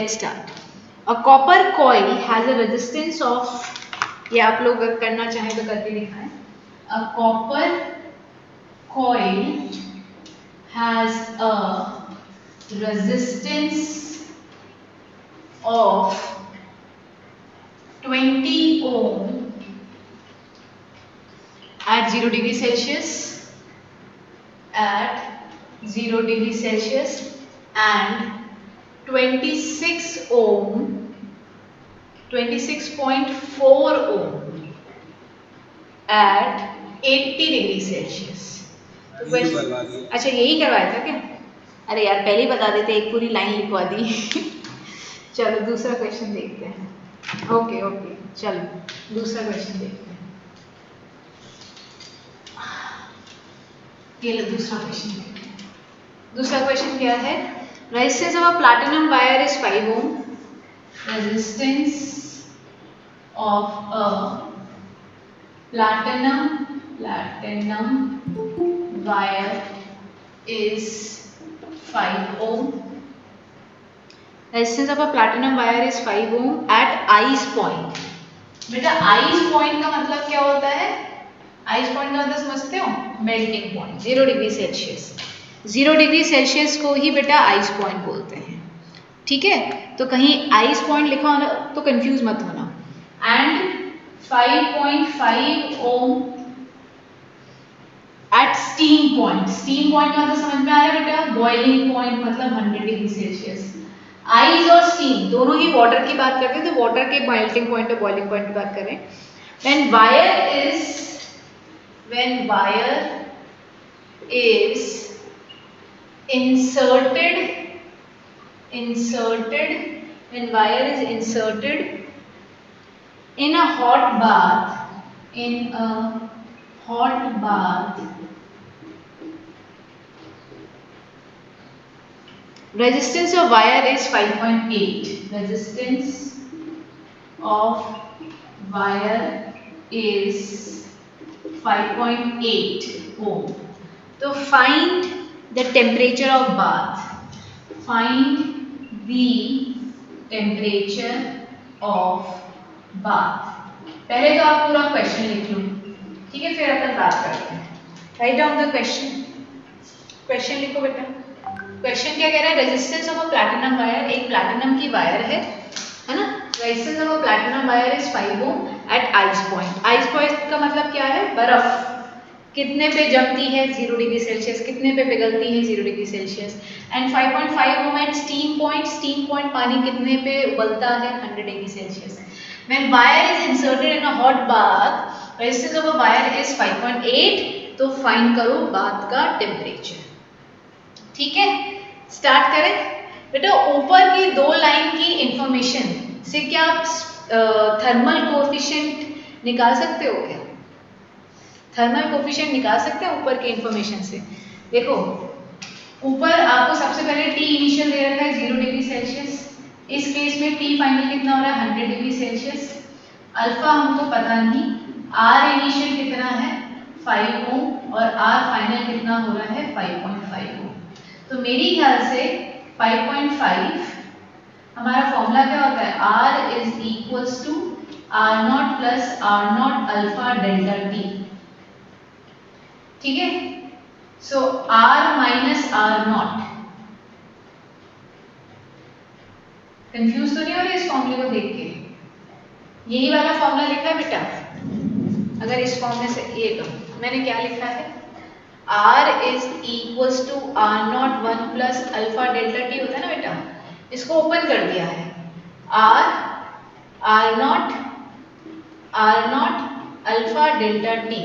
Let's start. A copper coil has a resistance of, ये आप लोग अगर करना चाहें तो करके दिखाएं. A copper coil has a resistance of 20 ohm at 0 degree Celsius, at 0 degree Celsius, and 26 ohm, 26.4 ohm at 80 degree Celsius. तो अच्छा यही करवाया था क्या? अरे यार पहले ही बता देते, एक पूरी लाइन लिखवा दी. चलो दूसरा क्वेश्चन देखते हैं. ओके ओके चलो दूसरा क्वेश्चन देखते हैं. ये लो दूसरा क्वेश्चन देखते हैं. दूसरा क्वेश्चन क्या है? Resistance of a platinum wire is 5 ohm. Resistance of a platinum wire is 5 ohm. Resistance of a platinum wire is 5 ohm at ice point. बेटा ice point का मतलब क्या होता है? ice point का मतलब समझते हो? Melting point, 0 degree Celsius. 0 degree Celsius को ही बेटा आइस पॉइंट बोलते हैं. ठीक है, तो कहीं आइस पॉइंट लिखा हो ना तो कंफ्यूज मत होना. And 5.5 ohm at steam point. Steam point का मतलब समझ में आ रहा है बेटा? बॉइलिंग पॉइंट मतलब 100 डिग्री सेल्सियस. आइस और स्टीम दोनों ही वाटर की बात करते हैं, तो वाटर के मेल्टिंग पॉइंट और बॉइलिंग पॉइंट की बात करें. When wire is inserted when wire is inserted in a hot bath, resistance of wire is 5.8. Resistance of wire is 5.8 ohm. So find the temperature of bath. Find the temperature of bath. पहले तो आप पूरा question लिख लो, ठीक है, फिर अपन बात करते हैं. Write down the question. Question लिखो बेटा. क्वेश्चन क्या कह रहा है? Resistance of a platinum wire, एक प्लैटिनम की वायर है ना. Resistance of a platinum wire is 5 ohm at ice point. Ice point का मतलब क्या है? बर्फ कितने पे जमती है? 0 डिग्री सेल्सियस. कितने पे पिघलती है? 0 degree Celsius. And 5.5 ohm at steam point. Steam point पानी कितने पे उबलता है? 100 degree Celsius. When wire is inserted in a hot bath, resistance of a wire is 5.8. तो फाइंड करो बाथ का टेम्परेचर. ठीक है, स्टार्ट करें बेटा. ऊपर की दो लाइन की इंफॉर्मेशन से क्या आप थर्मल कोएफिशिएंट निकाल सकते हो क्या? थर्मल कोएफिशिएंट निकाल सकते हैं ऊपर की इंफॉर्मेशन से. देखो ऊपर आपको सबसे पहले टी इनिशियल दे रखा है 0 डिग्री सेल्सियस. इस केस में टी फाइनल कितना हो रहा है? 100 डिग्री सेल्सियस. अल्फा हमको पता नहीं. आर इनिशियल कितना है? 5 ओम और आर फाइनल कितना हो रहा है? 5.5 ओम. तो मेरी ख्याल से 5.5 हमारा फॉर्मूला क्या होता है? R is equals to R naught plus R naught alpha delta T. ठीक है, so R minus R naught. Confuse तो नहीं हो रहे इस फॉर्मूले को देख के? यही वाला फॉर्मूला लिखा है बेटा. अगर इस फॉर्मूले से ये करो, मैंने क्या लिखा है? R is equals to R naught 1 plus alpha delta T होता है ना बेटा. इसको ओपन कर दिया है. R naught alpha delta T.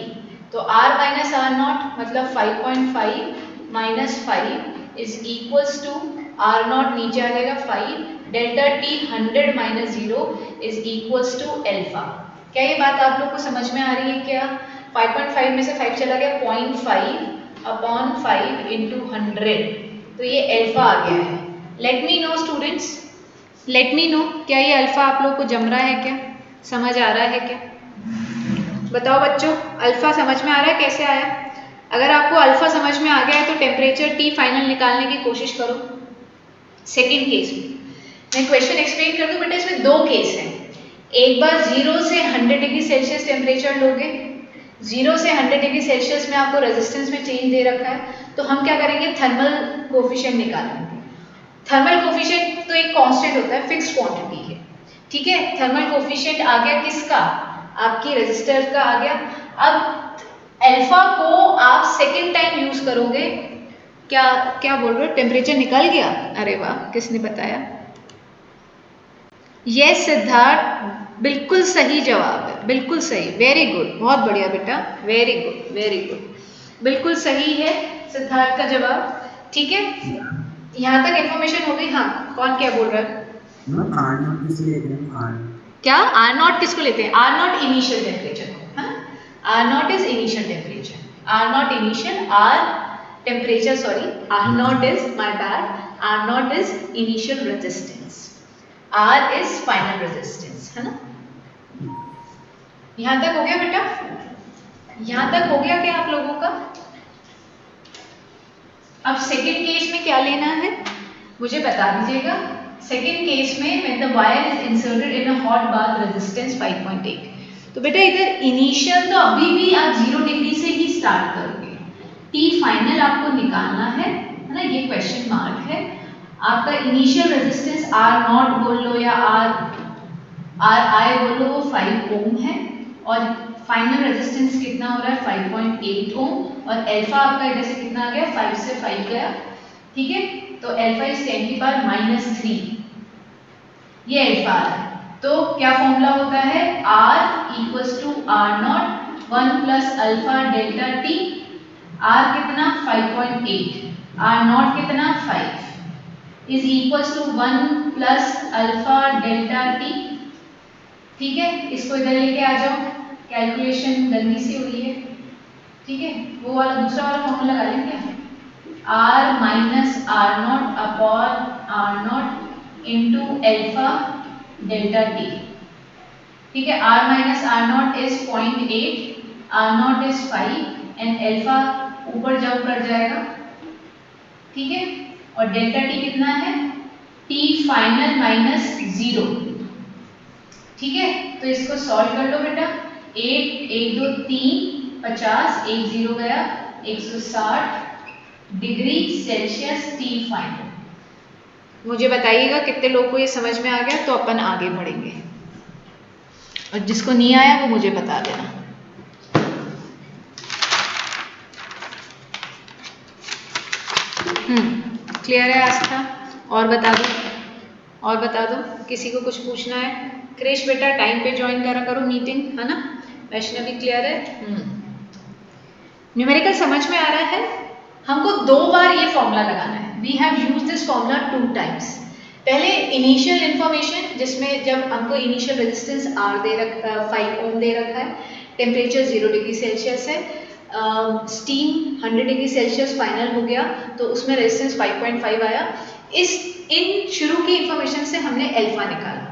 तो R माइनस आर नॉट मतलब 5.5 minus 5 is equals to R naught नीचे आ जाएगा 5 delta T 100 minus 0 is equals to alpha. क्या ये बात आप लोग को समझ में आ रही है क्या? 5.5 में से 5 चला गया, 0.5 अपॉन 5 इंटू 100. तो ये अल्फा आ गया है. Let me no students, late me no क्या ये अल्फा आप लोग को जम रहा है क्या? समझ आ रहा है क्या? बताओ बच्चों, अल्फा समझ में आ रहा है? कैसे आया? अगर आपको अल्फा समझ में आ गया है तो टेम्परेचर टी फाइनल निकालने की कोशिश करो. सेकेंड केस में मैं क्वेश्चन एक्सप्लेन कर दूं बेटा, इसमें दो केस हैं। एक बार 0 से 100 डिग्री सेल्सियस टेम्परेचर लोगे, 0 से 100 डिग्री सेल्सियस में आपको रेजिस्टेंस में चेंज दे रखा है, तो हम क्या करेंगे, थर्मल कोफिशिएंट निकालेंगे। थर्मल कोफिशिएंट तो एक कांस्टेंट होता है, फिक्स्ड क्वांटिटी है, ठीक है। थर्मल कोफिशिएंट आ गया किसका, आपकी रेजिस्टर का आ गया। अब अल्फा को आप सेकेंड टाइम यूज करोगे, क्या क्या बोल रहे हो, टेम्परेचर निकल गया, अरे वाह, किसने बताया, यस सिद्धार्थ, बिल्कुल सही जवाब है, बिल्कुल सही, वेरी गुड, बहुत बढ़िया बेटा, वेरी गुड वेरी गुड, बिल्कुल सही है सिद्धार्थ का जवाब, ठीक है। यहाँ तक इन्फॉर्मेशन हो गई। हाँ, कौन क्या बोल रहा है, आर नॉट किसको लेते हैं, आर क्या आर नॉट किसको लेते हैं, आर नॉट इनिशियल टेम्परेचर, हाँ, R naught is initial temperature, R naught initial, R temperature, sorry, R naught is, my bad, R naught is initial resistance, R is final resistance, है ना। यहां तक हो गया बेटा, यहां तक हो गया क्या आप लोगों का। अब सेकेंड केस में क्या लेना है मुझे बता दीजिएगा। सेकेंड केस में when the wire is inserted in a hot bath resistance 5.8, तो बेटा इधर इनिशियल तो अभी भी आप 0 डिग्री से ही स्टार्ट करोगे, टी फाइनल आपको निकालना है ना, ये क्वेश्चन मार्क है। आपका इनिशियल रेजिस्टेंस आर नॉट बोल लो या आर आई बोलो, वो 5 ओम है, और फाइनल रेजिस्टेंस कितना हो रहा है 5.8 ओम, और अल्फा आपका इधर से कितना आ गया, 5 से 5 गया, ठीक है। तो अल्फा इज 10 की पावर -3, ये अल्फा आ रहा है। तो क्या फॉर्मूला होता है, R equals to R naught 1 plus alpha delta T, R कितना 5.8, आर नॉट कितना 5 is equals to 1 plus alpha delta T, ठीक है। इसको इधर लेके आ जाओ, कैलकुलेशन गंदी सी हुई है, ठीक है, वो वाला दूसरा वाला फॉर्मूला लगा लें क्या, R minus R naught upon R naught into alpha delta T, ठीक है। R minus R naught is 0.8, R naught is 5 and alpha ऊपर जब कर जाएगा, ठीक है, और डेल्टा टी कितना है, टी फाइनल माइनस 0, ठीक है। तो इसको सॉल्व कर लो बेटा, 8 1 2 3 50, 1 0 गया, 160 डिग्री सेल्सियस टी फाइनल। मुझे बताइएगा कितने लोग को ये समझ में आ गया, तो अपन आगे बढ़ेंगे, और जिसको नहीं आया वो मुझे बता देना। क्लियर है आस्था, और बता दो, और बता दो, किसी को कुछ पूछना है। क्रिश बेटा टाइम पे ज्वाइन करा करो मीटिंग, है ना। वैष्णवी क्लियर है, न्यूमेरिकल समझ में आ रहा है। हमको 2 बार ये फॉर्मूला लगाना है, we have use this formula 2 times. पहले इनिशियल इंफॉर्मेशन, जिसमें जब हमको इनिशियल रेजिस्टेंस आर दे रखा, 5 ओम दे रखा है, टेम्परेचर 0 डिग्री सेल्सियस है, स्टीम 100 डिग्री सेल्सियस फाइनल हो गया, तो उसमें रेजिस्टेंस 5.5 आया। इन शुरू की इंफॉर्मेशन से हमने अल्फा निकाला,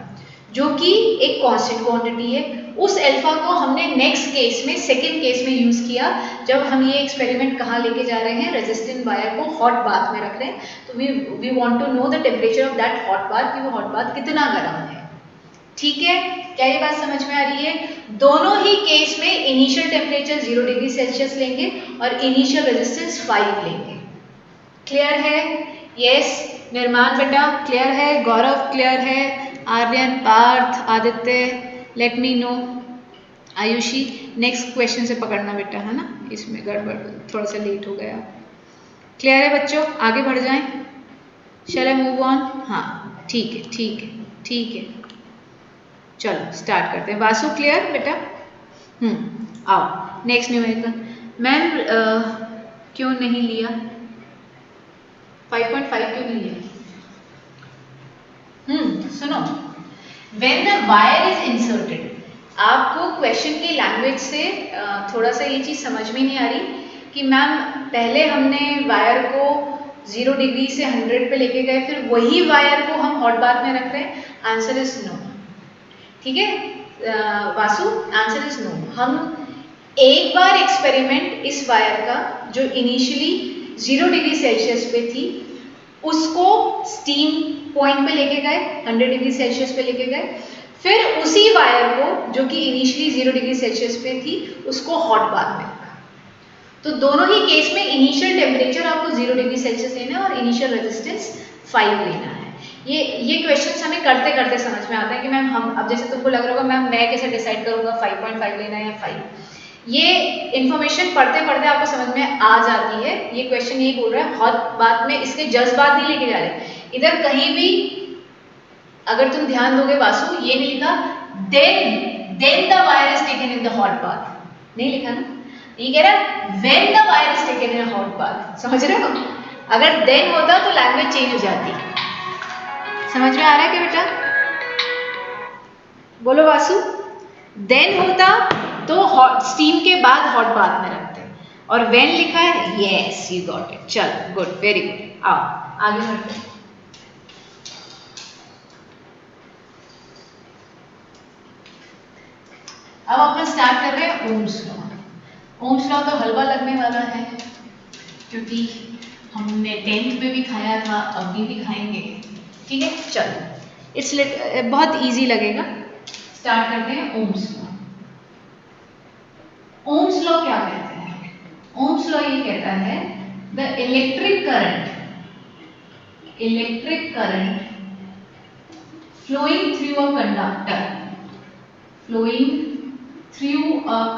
जो कि एक कांस्टेंट क्वांटिटी है। उस अल्फा को हमने नेक्स्ट केस में, सेकेंड केस में यूज किया, जब हम ये एक्सपेरिमेंट कहाँ लेके जा रहे हैं, रेजिस्टेंट वायर को हॉट बाथ में रख रहे हैं, तो we want to know the temperature of that hot bath, कि वो हॉट बाथ कितना गर्म है, ठीक है। क्या ये बात समझ में आ रही है। दोनों ही केस में इनिशियल टेम्परेचर 0 डिग्री सेल्सियस लेंगे और इनिशियल रेजिस्टेंस 5 लेंगे। क्लियर है, यस। निर्माण बेटा क्लियर है, गौरव क्लियर है, Aryan, Parth, Aditya, let me know, Ayushi. Next question से पकड़ना बेटा, है ना, इसमें गड़बड़, थोड़ा सा लेट हो गया। क्लियर है बच्चों, आगे बढ़ जाएं, शैल आई मूव ऑन। हाँ ठीक है, ठीक है, ठीक है, चलो स्टार्ट करते हैं। वासु क्लियर बेटा, आओ नेक्स्ट न्यूमेरिकल। मैम क्यों नहीं लिया 5.5, क्यों नहीं लिया। सुनो, when the wire is inserted, आपको क्वेश्चन की लैंग्वेज से थोड़ा सा ये चीज़ समझ में नहीं आ रही कि मैम पहले हमने वायर को 0 डिग्री से 100 पे लेके गए, फिर वही वायर को हम हॉट बाथ में रख रहे हैं। आंसर इज नो, ठीक है वासु, आंसर इज नो। हम एक बार एक्सपेरिमेंट इस वायर का, जो इनिशियली 0 डिग्री सेल्सियस पे थी, उसको स्टीम पॉइंट पे लेके गए, 100 डिग्री सेल्सियस पे लेके गए, फिर उसी वायर को जो कि इनिशियली 0 डिग्री सेल्सियस पे थी उसको हॉट बाथ में रखा। तो दोनों ही केस में इनिशियल टेम्परेचर आपको 0 डिग्री सेल्सियस लेना है और इनिशियल रेजिस्टेंस 5 लेना है। ये क्वेश्चंस हमें करते करते समझ में आता है कि मैम हम अब जैसे तुमको लग रहा होगा मैम मैं कैसे डिसाइड करूंगा 5.5 लेना है या 5। ये इन्फॉर्मेशन पढ़ते पढ़ते आपको समझ में आ जाती है। ये क्वेश्चन यही बोल रहा है हॉट बाथ में, इसके जस्ट बात नहीं लेके जा रहे, इधर कहीं भी अगर तुम ध्यान दोगे वासु ये नहीं लिखा then the wire is taken in the hot bath, नहीं लिखा ना, ये कह रहा when the wire is taken in hot bath. समझ रहे हो? अगर देन होता तो लैंग्वेज चेंज हो जाती। समझ में आ रहा है क्या बेटा? बोलो वासु। देन होता तो हॉट स्टीम के बाद हॉट बाथ में रखते, और व्हेन लिखा है, यस यू गॉट इट। चलो गुड, वेरी गुड, आओ आगे बढ़ते हैं। अब अपन स्टार्ट कर रहे हैं ओम्स लॉ। ओम्स लॉ तो हलवा लगने वाला है क्योंकि हमने 10th में भी खाया था, अभी भी खाएंगे। ठीक है, चलो इसलिए बहुत इजी लगेगा। स्टार्ट करते हैं ओम्स लॉ। ओम्स लॉ क्या कहते हैं? ओम्स लॉ ये कहता है the electric current flowing through a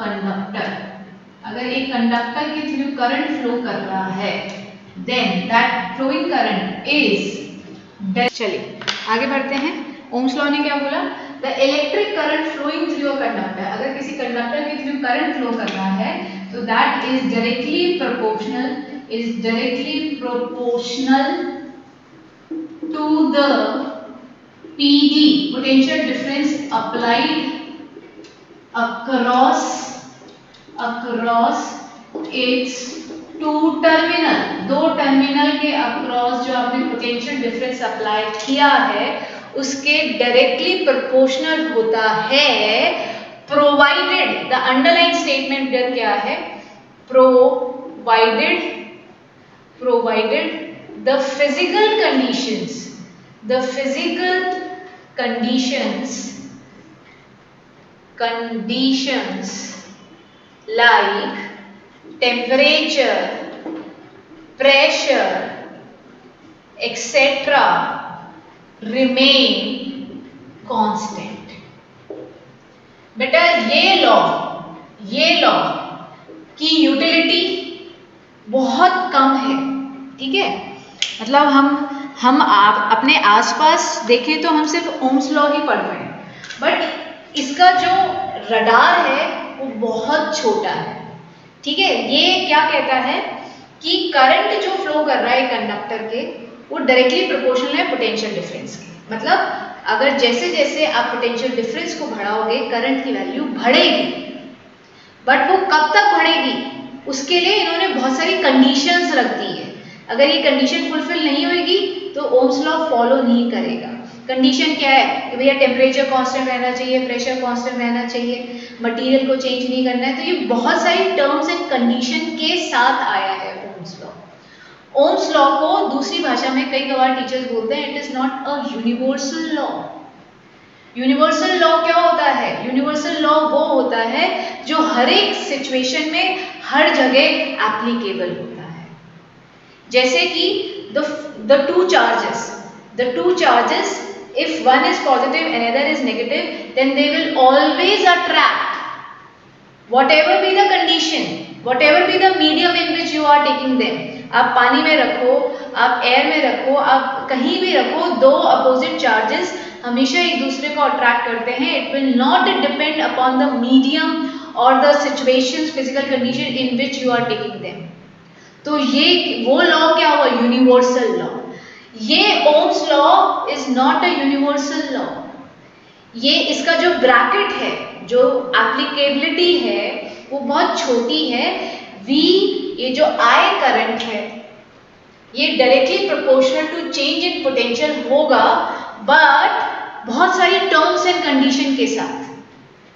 conductor, अगर एक कंडक्टर के थ्रू करंट फ्लो कर रहा है, then that flowing current is, चलिए आगे बढ़ते हैं। ओम्स लॉ ने क्या बोला? The electric current flowing through a conductor, अगर किसी कंडक्टर के थ्रू करंट फ्लो कर रहा है तो that is directly proportional to the PD, potential difference applied across its two terminal, दो टर्मिनल के अक्रॉस जो आपने पोटेंशियल डिफरेंस अप्लाई किया है उसके डायरेक्टली प्रोपोर्शनल होता है, प्रोवाइडेड, द अंडरलाइन स्टेटमेंट क्या है? Provided the physical conditions like temperature, pressure, etc. remain constant। बेटा ये लॉ की यूटिलिटी बहुत कम है। ठीक है, मतलब हम आप अपने आसपास देखें तो हम सिर्फ ओम्स लॉ ही पढ़ रहे हैं, बट इसका जो रडार है वो बहुत छोटा है। ठीक है, ये क्या कहता है कि करंट जो फ्लो कर रहा है कंडक्टर के वो डायरेक्टली प्रोपोर्शनल है पोटेंशियल डिफरेंस के। मतलब अगर जैसे जैसे आप पोटेंशियल डिफरेंस को बढ़ाओगे करंट की वैल्यू बढ़ेगी, बट वो कब तक बढ़ेगी उसके लिए इन्होंने बहुत सारी कंडीशंस रख दी है। अगर ये कंडीशन फुलफिल नहीं होगी तो ओम्स लॉ फॉलो नहीं करेगा। कंडीशन क्या है कि भैया टेम्परेचर कांस्टेंट रहना चाहिए, प्रेशर कांस्टेंट रहना चाहिए, मटेरियल को चेंज नहीं करना है। तो ये बहुत सारी टर्म्स एंड कंडीशन के साथ आया है ओम्स लॉ। ओम्स लॉ को दूसरी भाषा में कई बार टीचर्स बोलते हैं it is not a universal law. Universal law क्या होता है? यूनिवर्सल लॉ वो होता है जो हर एक सिचुएशन में हर जगह एप्लीकेबल होता है। जैसे कि the two charges if one is positive and another is negative then they will always attract whatever be the condition, whatever be the medium in which you are taking them। आप पानी में रखो, आप air में रखो, आप कहीं भी रखो, दो अपोजिट चार्जेस हमेशा एक दूसरे को अट्रैक्ट करते हैं। It will not depend upon the medium और the situations, physical condition in which you are taking them. तो ये वो लॉ क्या हुआ? Universal law. ये Ohm's law is not a universal law. ये इसका जो ब्रैकेट है, जो एप्लीकेबिलिटी है वो बहुत छोटी है। V, ये जो I करंट है ये directly proportional to change in potential होगा, बट बहुत सारी टर्म्स एंड कंडीशन के साथ।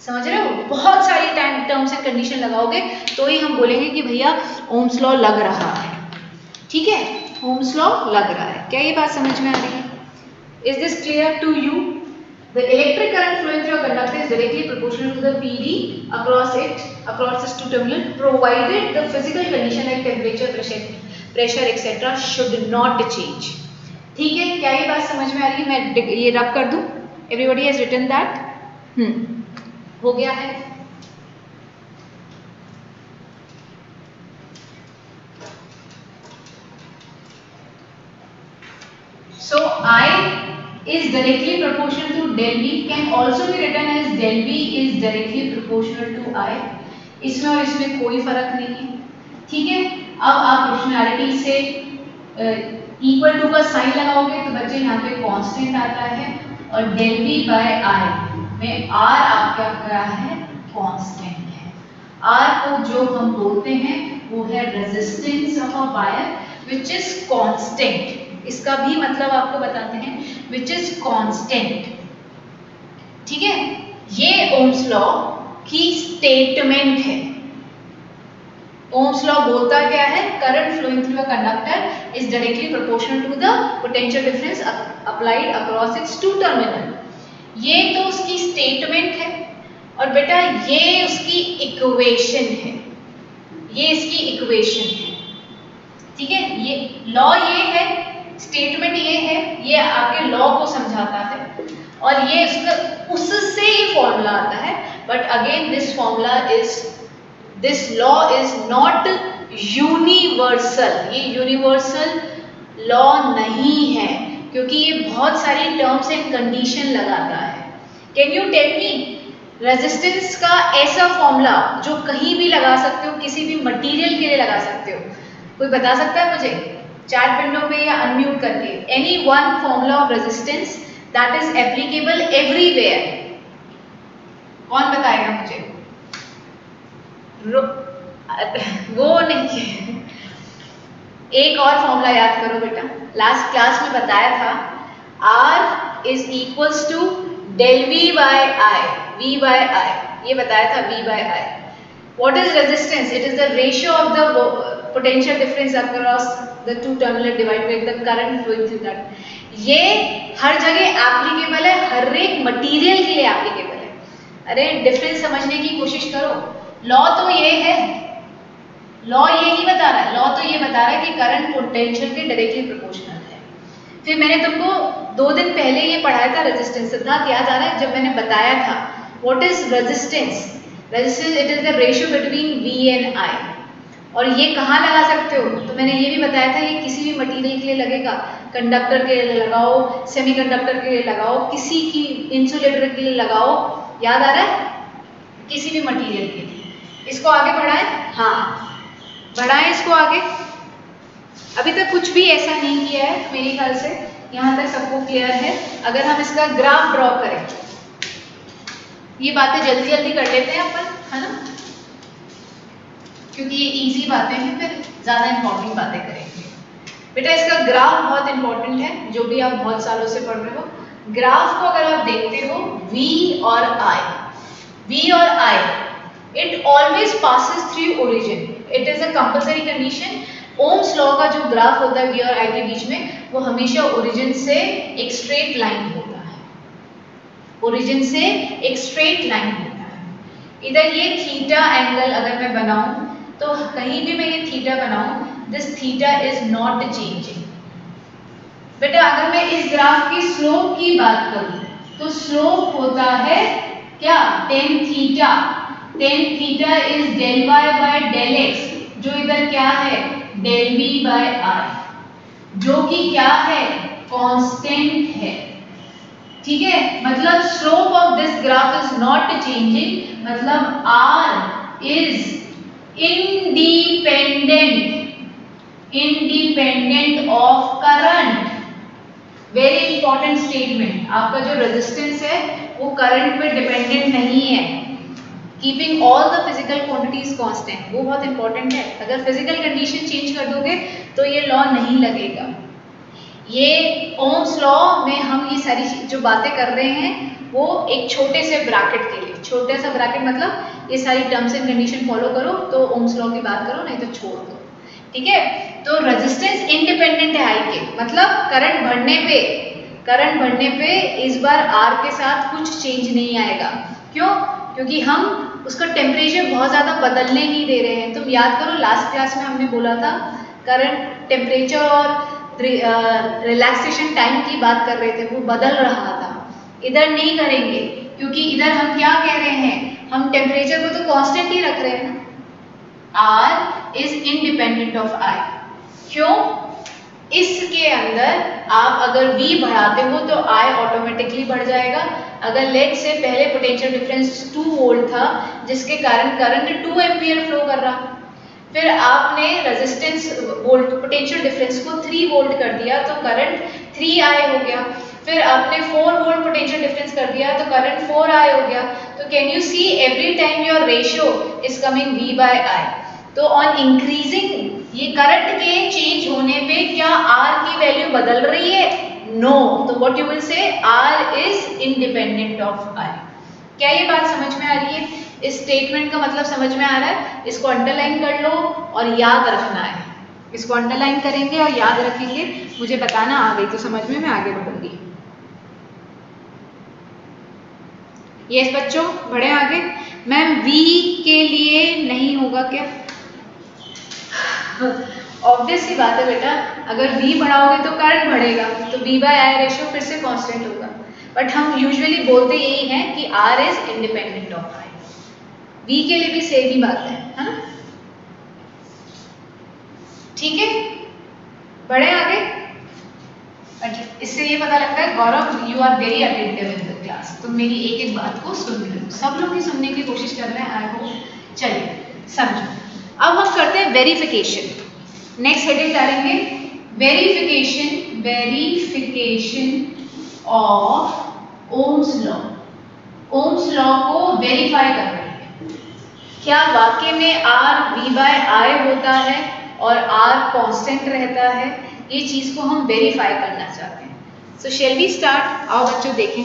समझ रहे हो? बहुत सारी टर्म्स एंड कंडीशन लगाओगे तो ही हम बोलेंगे कि भैया ओम्स लॉ लग रहा है। ठीक है, ओम्स लॉ लग रहा है। क्या ये बात समझ में आ रही है? Is this clear to you? The electric current flowing through a conductor is directly proportional to the PD across its two terminal, provided the physical condition like temperature, pressure etc. should not change. ठीक है, क्या ये बात समझ में आ रही है? मैं ये रब कर दूं? Everybody has written that? हो गया है? So I is directly proportional to del V, can also be written as del V is directly proportional to I. इसमें और इसमें कोई फर्क नहीं है, ठीक है। अब आप प्रोपोर्शनैलिटी से इक्वल टू का साइन लगाओगे तो बच्चे यहाँ पे कांस्टेंट आता है, और del V by I में R आपका क्या है? कांस्टेंट है। R को जो हम बोलते हैं वो है resistance of a wire which is constant. इसका भी मतलब आपको बताते हैं, विच इज कांस्टेंट, ठीक है। ये ओम्स लॉ की स्टेटमेंट है। ओम्स लॉ बोलता क्या है? Current flowing through a conductor is directly proportional to the potential difference applied across its two terminal. ये तो उसकी स्टेटमेंट है, और बेटा ये उसकी इक्वेशन है, ये इसकी इक्वेशन है, ठीक है। ये लॉ ये है, स्टेटमेंट ये है, ये आपके लॉ को समझाता है, और ये उससे ही फॉर्मूला आता है। But again this law is not universal, ये यूनिवर्सल लॉ नहीं है, क्योंकि ये बहुत सारी टर्म्स एंड कंडीशन लगाता है। Can you tell me resistance का ऐसा फॉर्मूला जो कहीं भी लगा सकते हो, किसी भी मटेरियल के लिए लगा सकते हो? कोई बता सकता है मुझे चैट विंडो पे या अनम्यूट करके? Any one formula of resistance that is applicable everywhere, कौन बताएगा मुझे? वो नहीं एक और फॉर्मूला याद करो बेटा, लास्ट क्लास में बताया था, R is equals to del V by I, V by I, ये बताया था V by I। What is resistance? It is the ratio of the potential difference across the two terminal divided by the current flowing through that। ये हर जगह applicable है, हर एक material के लिए applicable है। अरे डिफरेंस समझने की कोशिश करो। लॉ तो ये है, लॉ ये नहीं बता रहा है, लॉ तो ये बता रहा है कि करंट पोटेंशियल के डायरेक्टली प्रोपोर्शनल है। फिर मैंने तुमको 2 दिन पहले ये पढ़ाया था रेजिस्टेंस, सिद्धार्थ याद आ रहा है? जब मैंने बताया था what is resistance, resistance it is the ratio between V and I, और ये कहाँ लगा सकते हो? तो मैंने ये भी बताया था, ये किसी भी मटेरियल के लिए लगेगा, कंडक्टर के लिए लगाओ, सेमीकंडक्टर के लिए लगाओ, किसी की इंसुलेटर के लिए लगाओ, याद आ रहा है? किसी भी मटेरियल के लिए। इसको आगे बढ़ाएं, हाँ बढ़ाएं इसको आगे। अभी तक कुछ भी ऐसा नहीं किया है मेरे ख्याल से, यहाँ तक सबको क्लियर है। अगर हम इसका ग्राफ ड्रॉ करें, ये बातें जल्दी जल्दी कर लेते हैं अपन, है ना, क्योंकि ये इजी बातें हैं, फिर ज़्यादा इंपॉर्टेंट बातें करेंगे। बेटा इसका ग्राफ बहुत इंपॉर्टेंट है, जो भी आप बहुत सालों से पढ़ रहे हो। ग्राफ को अगर आप देखते हो V और I, it always passes through origin, it is a compulsory condition। Ohm's law का जो ग्राफ होता है V और I के बीच में, वो हमेशा ओरिजिन से एक स्ट्रेट लाइन होता है, ओरिजिन से एक स्ट्रेट लाइन होता है। इधर ये थीटा एंगल अगर मैं बनाऊं, तो कहीं भी मैं ये थीटा बनाऊं, this theta is not changing. बेटा अगर मैं इस ग्राफ की स्लोप की बात करूं, तो स्लोप होता है क्या? tan theta. tan theta is del y by del x, जो इधर क्या है? del v by r, जो कि क्या है? कांस्टेंट है, ठीक है। मतलब slope of this graph is not changing, मतलब r is independent of current. Very important statement, आपका जो रेजिस्टेंस है वो करंट पे डिपेंडेंट नहीं है, keeping all the physical quantities constant, वो बहुत इंपॉर्टेंट है। अगर फिजिकल कंडीशन चेंज कर दोगे तो ये लॉ नहीं लगेगा। ये ओम्स लॉ में हम ये सारी जो बातें कर रहे हैं वो एक छोटे से ब्रैकेट के लिए, छोटा सा ब्रैकेट मतलब ये सारी टर्म्स एंड कंडीशन फॉलो करो तो ओम्स लॉ की बात करो, नहीं तो छोड़ दो, ठीक है। तो रेजिस्टेंस इंडिपेंडेंट है आई के, मतलब करंट बढ़ने पे करंट बढ़ने पे इस बार R के साथ कुछ चेंज नहीं आएगा। क्यों? क्योंकि हम उसका टेम्परेचर बहुत ज़्यादा बदलने नहीं दे रहे हैं। तुम याद करो लास्ट क्लास में हमने बोला था करंट टेम्परेचर और रिलैक्सेशन टाइम की बात कर रहे थे, वो बदल रहा था। इधर नहीं करेंगे क्योंकि इधर हम क्या कह रहे हैं, हम टेम्परेचर को तो कांस्टेंट ही रख रहे हैं ना। R is independent of I। क्यों? इसके अंदर आप अगर V बढ़ाते हो तो I ऑटोमेटिकली बढ़ जाएगा। अगर लेट से पहले पोटेंशियल डिफरेंस 2 वोल्ट था जिसके कारण करंट 2 एम्पियर फ्लो कर रहा, फिर आपने रेजिस्टेंस वोल्ट पोटेंशियल डिफरेंस को 3 वोल्ट कर दिया तो करंट 3I हो गया। फिर आपने 4 वोल्ट पोटेंशियल डिफरेंस कर दिया तो करंट 4I हो गया। तो can you see every time your ratio is coming V by I। तो ऑन इंक्रीजिंग ये करंट के चेंज होने पे क्या R की वैल्यू बदल रही है? नो। तो what you will say R is independent of I। क्या ये बात समझ में आ रही है? इस स्टेटमेंट का मतलब समझ में आ रहा है? इसको अंडरलाइन कर लो और याद रखना है। इसको अंडरलाइन करेंगे और याद रखेंगे, मुझे बताना आ गई तो समझ में मैं आगे बढ़ूंगी। यस बच्चों, बढ़े आगे। मैम V के लिए नहीं होगा क्या? ऑब्वियस सी बात है बेटा, अगर V बढ़ाओगे तो करंट बढ़ेगा, तो V by I रेशियो फिर से कांस्टेंट होगा। बट हम यूजुअली बोलते यही हैं कि R is independent of I। V के लिए भी सेम ही बात है ना? ठीक है, बढ़े आगे। अच्छा, इससे ये पता लगता है Gaurav you are very attentive in the class, तुम मेरी एक एक बात को सुन रहे हो, सब लोग ही सुनने की कोशिश कर रहे हैं। I hope. चलिए समझो, अब हम करते हैं वेरिफिकेशन। नेक्स्ट हेडिंग डालेंगे verification, verification of Ohm's law. Ohm's law को वेरीफाई कर रहे हैं, क्या वाकई में R V by I होता है और R कांस्टेंट रहता है, ये चीज को हम वेरीफाई करना चाहते हैं। सो शेल वी स्टार्ट। आओ बच्चों देखें,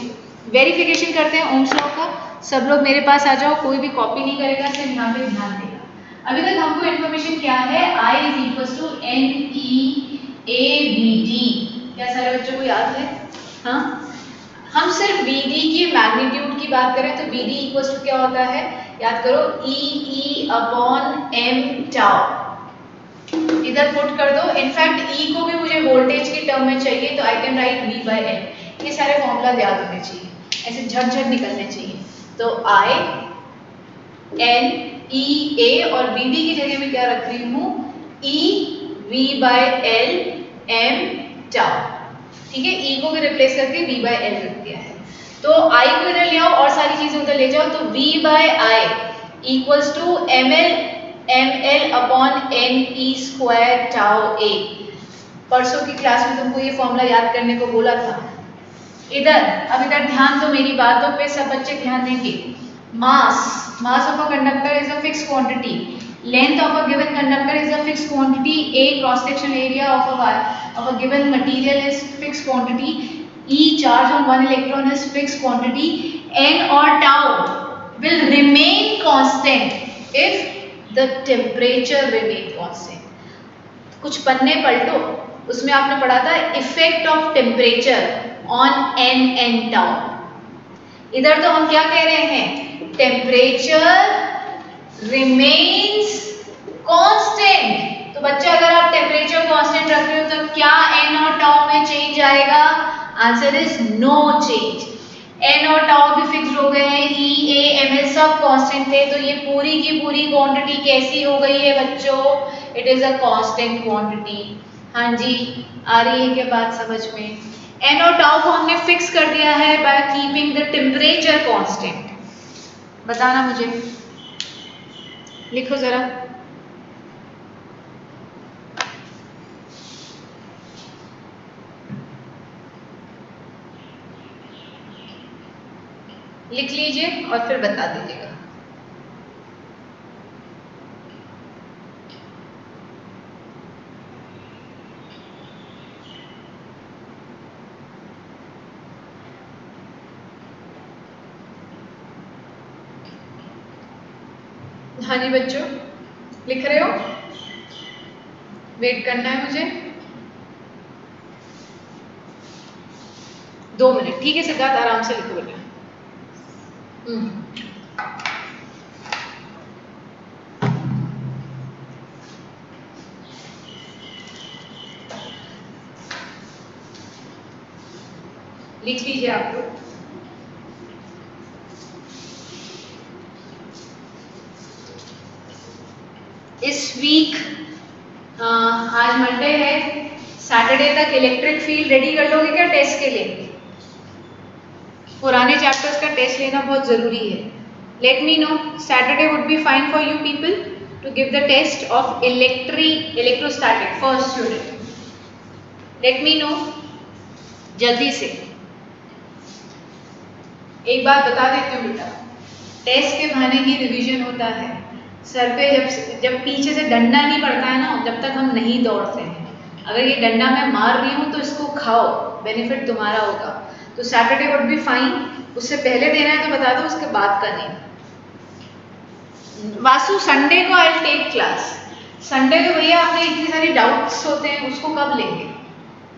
वेरिफिकेशन करते हैं ओम्स लॉ का। सब लोग मेरे पास आ जाओ, कोई भी कॉपी नहीं करेगा, सिर्फ यहाँ पे ध्यान देगा। अभी तक हमको इन्फॉर्मेशन क्या है, I is equal to NEABD। क्या सारे बच्चों को याद है? हाँ, हम सिर्फ BD की मैग्नीट्यूड की बात करें तो BD इक्वल टू क्या होता है, याद करो, E अपॉन M टाउ। इधर पुट कर दो। इनफैक्ट E को भी मुझे वोल्टेज के टर्म में चाहिए तो I can write V by M। ये सारे फॉर्मूला याद होने चाहिए, ऐसे झट झट निकलने चाहिए। तो I N E A और BD की जगह में क्या रख रही हूँ, E V by L M tau. ठीक है, E को भी रिप्लेस करके V by L रख दिया है। तो I को इधर ले आओ और सारी चीजें उधर ले जाओ, तो V by I equals to ML upon NE square tau A। परसों की क्लास में तुमको ये फॉर्मूला याद करने को बोला था। अब इधर ध्यान दो मेरी बातों पे, सब बच्चे ध्यान देंगे। Mass of a conductor is a fix quantity, length of a given conductor is a fixed quantity, a cross section area of a given material is fixed quantity, E charge on one electron is fixed quantity, N or tau will remain constant if the temperature remain constant। कुछ पन्ने पलटो, उसमें आपने पढ़ा था effect of temperature on N tau. इधर तो हम क्या कह रहे हैं, टेम्परेचर रिमेन्स कांस्टेंट। तो बच्चा अगर आप टेम्परेचर कांस्टेंट रख रहे हो तो क्या N और टाउ में चेंज आएगा? Answer is no change. N और टाउ भी फिक्स हो गए हैं, E A M L सब कांस्टेंट थे, तो ये पूरी की पूरी क्वांटिटी कैसी हो गई है बच्चों? It is a constant quantity. हाँ जी, आ रही है क्या बात समझ में? N और टाउ को हमने फिक्स कर दिया है by keeping the temperature constant. बताना मुझे, लिखो जरा। लिख लीजिए और फिर बता दीजिएगा। हाँ जी बच्चों, लिख रहे हो? वेट करना है मुझे। 2 मिनट, ठीक है सिद्धार्थ, आराम से लिखो बेटा। लिख लीजिए आप लोग। इस वीक आज मंडे है, सैटरडे तक इलेक्ट्रिक फील्ड रेडी कर लोगे क्या टेस्ट के लिए? पुराने चैप्टर्स का टेस्ट लेना बहुत जरूरी है। Let me know, Saturday would be fine for you people to give the test of electrostatic first unit. Let me know जल्दी से। एक बात बता देती हूँ बेटा, टेस्ट के बहाने ही रिवीजन होता है। सर पे जब पीछे से डंडा नहीं पड़ता है ना, जब तक हम नहीं दौड़ते हैं। अगर ये डंडा मैं मार रही हूँ तो इसको खाओ, बेनिफिट तुम्हारा होगा। तो सैटरडे वुड बी फाइन, उससे पहले देना है तो बता दो, उसके बाद का नहीं। वासु संडे को I will take class. Sunday को भैया आपने इतनी सारी डाउट्स होते हैं, उसको कब लेंगे,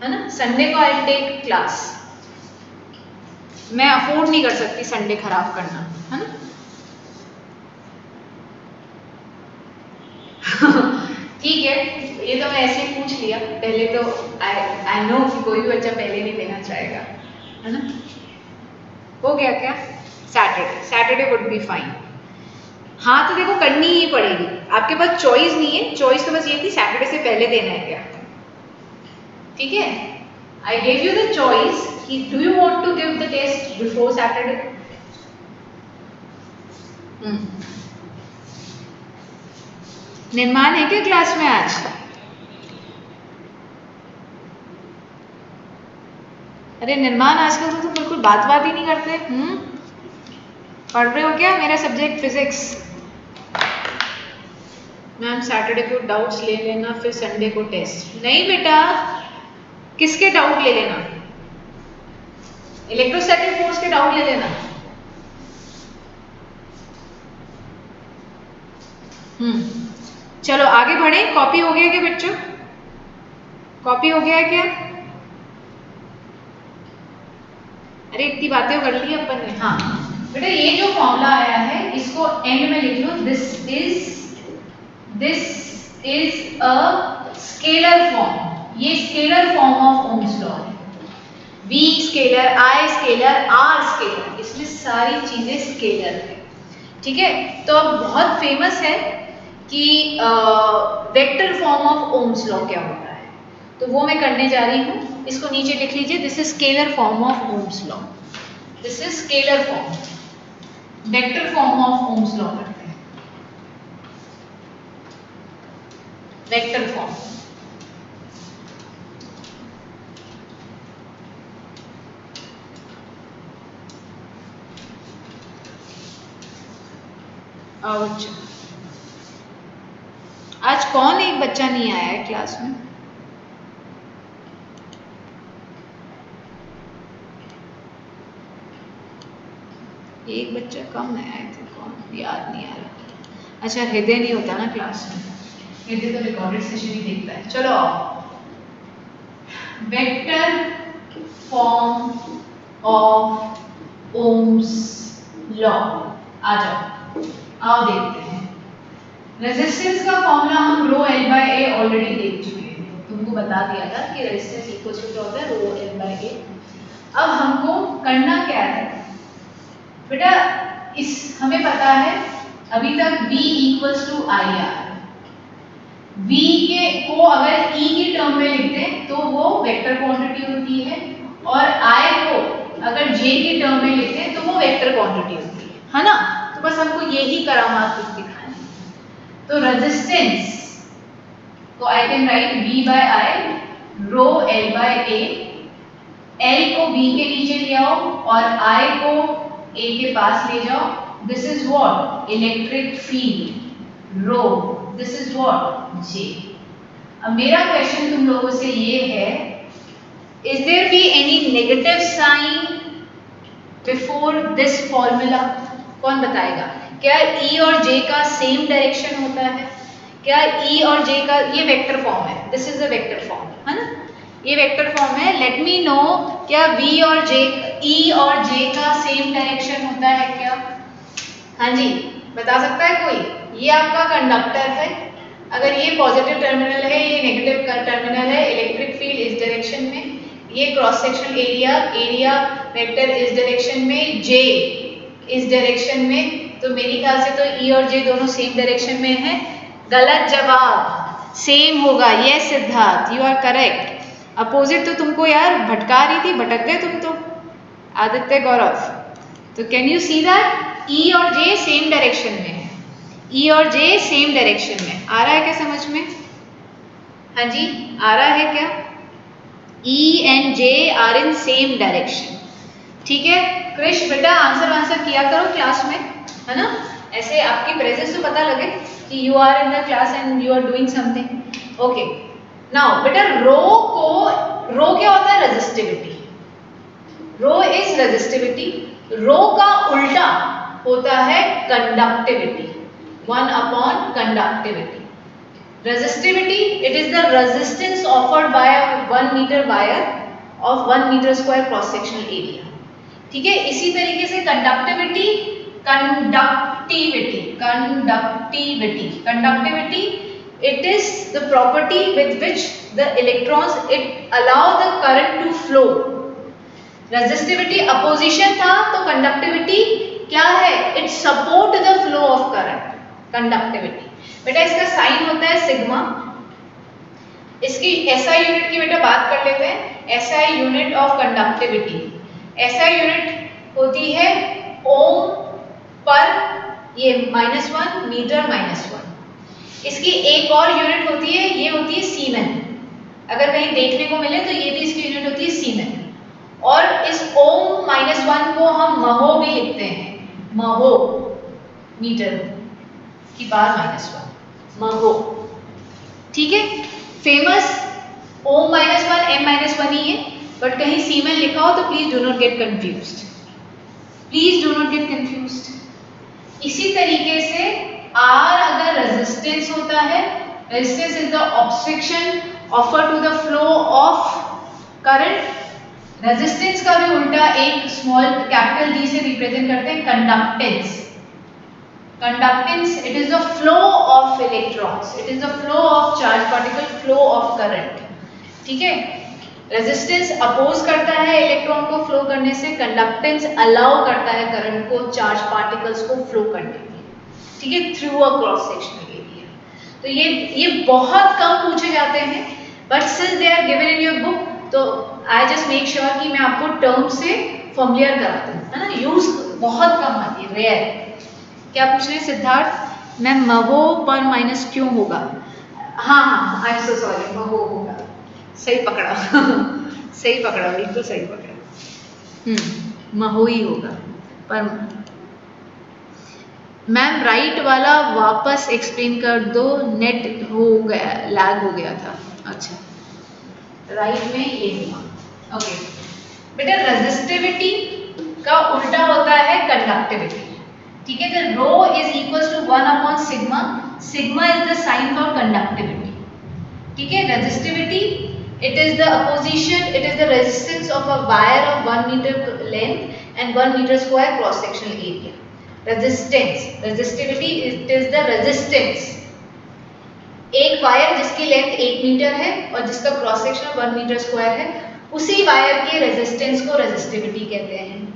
है ना? संडे को आई विल टेक क्लास। मैं अफोर्ड नहीं कर सकती संडे खराब करना, है ना? ठीक है, ये तो मैं ऐसे ही पूछ लिया। पहले तो आई नो कि कोई भी बच्चा पहले नहीं देना चाहेगा, है ना? हो गया क्या? Saturday would be fine. हाँ तो देखो करनी ही पड़ेगी, आपके पास चॉइस नहीं है। चॉइस तो बस ये थी सैटरडे से पहले देना है क्या, ठीक है? I gave you the choice कि do you want to give the test before Saturday. निर्माण है क्या क्लास में आज? अरे निर्माण आजकल तो तुम बिल्कुल बात ही नहीं करते। पढ़ रहे हो क्या मेरा सब्जेक्ट फिजिक्स? मैम सैटरडे को डाउट्स ले लेना, फिर संडे को टेस्ट। नहीं बेटा, किसके डाउट ले लेना? इलेक्ट्रोस्टैटिक फोर्स के डाउट ले लेना। चलो आगे बढ़े। कॉपी हो गया क्या बच्चों? कॉपी हो गया है क्या? अरे इतनी बातें कर ली अपन ने। हाँ बेटा, ये जो फॉर्मूला आया है इसको एंड में लिख लो। This is a scalar form. ये scalar form of Ohm's law है। V scalar, I scalar, R scalar, इसमें सारी चीजें स्केलर है, ठीक है? तो अब बहुत फेमस है कि vector form of Ohm's law क्या होता है, तो वो मैं करने जा रही हूँ। इसको नीचे लिख लीजिए, this is scalar form of Ohm's law. This is scalar form, vector form of Ohm's law करते हैं। वेक्टर फॉर्म, अच्छा आज कौन एक बच्चा नहीं आया है क्लास में? एक बच्चा कम है, आई थिंक कौन, याद नहीं आ रहा। अच्छा हृदय नहीं होता ना क्लास में, हृदय तो रिकॉर्डेड सेशन ही देखता है। चलो vector form of Ohm's law, आ जाओ, आओ देखते हैं। रेजिस्टेंस का फॉर्मूला हम rho L by A already देख चुके हैं, तुमको बता दिया था कि रेजिस्टेंस इक्वल टू क्या होता है, रो एल बाय ए। अब हमको करना क्या है बेटा, इस हमें पता है अभी तक V equals to I R. V के को अगर E की टर्म में लिखते हैं तो वो वेक्टर क्वांटिटी होती है, और I को अगर J की टर्म में लिखते हैं तो वो वेक्टर क्वांटिटी होती है ना? तो बस हमको यही करामात दिखानी है। तो रेजिस्टेंस को I can write V by I rho L by A। L को B के नीचे ले आओ और I को A के पास ले जाओ। This is what, electric field rho. This is what, J। अब मेरा क्वेश्चन तुम लोगों से ये है, is there be any negative sign before this formula? कौन बताएगा? क्या E और J का सेम डायरेक्शन होता है? क्या E और J का, ये वेक्टर फॉर्म है, this is a vector form, है ना? ये वेक्टर फॉर्म है। लेट मी नो क्या V और J, E और J का सेम डायरेक्शन होता है क्या? हाँ जी, बता सकता है कोई? ये आपका कंडक्टर है, अगर ये पॉजिटिव टर्मिनल है, ये नेगेटिव टर्मिनल है, इलेक्ट्रिक फील्ड इस डायरेक्शन में, ये क्रॉस सेक्शनल एरिया वेक्टर इस डायरेक्शन में, J इस डायरेक्शन में, तो मेरी ख्याल से तो E और J दोनों सेम डायरेक्शन में है। गलत जवाब, सेम होगा। Yes Siddharth, you are correct. Opposite तो तुमको यार भटका रही थी, भटक गए तुम तो। आदित्य गौरव, तो can you see that E और J सेम डायरेक्शन में है, E और J सेम डायरेक्शन में। आ रहा है क्या समझ में? हाँ जी, आ रहा है क्या? E and J are in same direction. ठीक है कृष बेटा, आंसर किया करो क्लास में, है ना? ऐसे आपकी प्रेजेंस तो पता लगे कि you are in the class and you are doing something. Okay, now बेटा रो क्या होता है? Resistivity. Rho is resistivity. Rho का उल्टा होता है conductivity, 1 upon conductivity. Resistivity, it is the resistance offered by a 1 meter wire of 1 meter square cross sectional area. ठीक है, इसी तरीके से conductivity, it is the property with which the electrons it allow the current to flow. Resistivity opposition था, तो conductivity क्या है? It support the flow of current. Conductivity बेटा इसका साइन होता है सिग्मा। इसकी SI यूनिट की बेटा बात कर लेते हैं। SI unit of conductivity, SI unit होती है ओम पर, ये -1 मीटर -1। इसकी एक और यूनिट होती है, ये होती है सीमेन। अगर कहीं देखने को मिले तो ये भी इसकी यूनिट होती है सीमेन। और इस ओम -1 को हम महो भी लिखते हैं, महो, मीटर की पावर -1, महो। ठीक है, फेमस ओम -1 m -1 ही है, बट कहीं सीमेन लिखा हो तो please do not get confused, please do not get confused. इसी तरीके से R अगर रेजिस्टेंस होता है, resistance is the obstruction offer to the flow of current. Resistance का भी उल्टा एक स्मॉल कैपिटल D से रिप्रेजेंट करते हैं conductance. Conductance, it is the flow of electrons, it is the flow of charge particle, flow of current. ठीक है, resistance oppose करता है इलेक्ट्रॉन को फ्लो करने से, कंडक्टेंस अलाउ करता है करंट को, चार्ज पार्टिकल्स को फ्लो करने के लिए। ठीक है, through a cross sectional area. तो ये बहुत कम पूछे जाते हैं, but since they are given in your book, तो आई जस्ट मेक श्योर कि मैं आपको टर्म से फैमिलियर कराती हूँ, है ना? यूज बहुत कम आती है, रेयर। क्या पूछ रहे हैं सिद्धार्थ? मैम महो पर माइनस क्यों होगा? हाँ, आई एम सो सॉरी, महो होगा। सही पकड़ा सही पकड़ा, बिल्कुल सही पकड़ा। महो ही होगा। पर मैम राइट वाला वापस एक्सप्लेन कर दो, नेट हो गया, लैग हो गया था। अच्छा, राइट में ये हुआ। ओके बेटा, रेजिस्टिविटी का उल्टा होता है कंडक्टिविटी। ठीक है, the rho is equals to 1 upon sigma, sigma is the sign for conductivity. ठीक है, resistivity it is the opposition, it is the resistance of a wire of 1 metre length and 1 metre square cross sectional area. Resistance, resistivity it is the resistance, एक wire जिसकी length 1 metre है और जिसका cross section 1 metre square है, उसी wire के resistance को resistivity कहते हैं।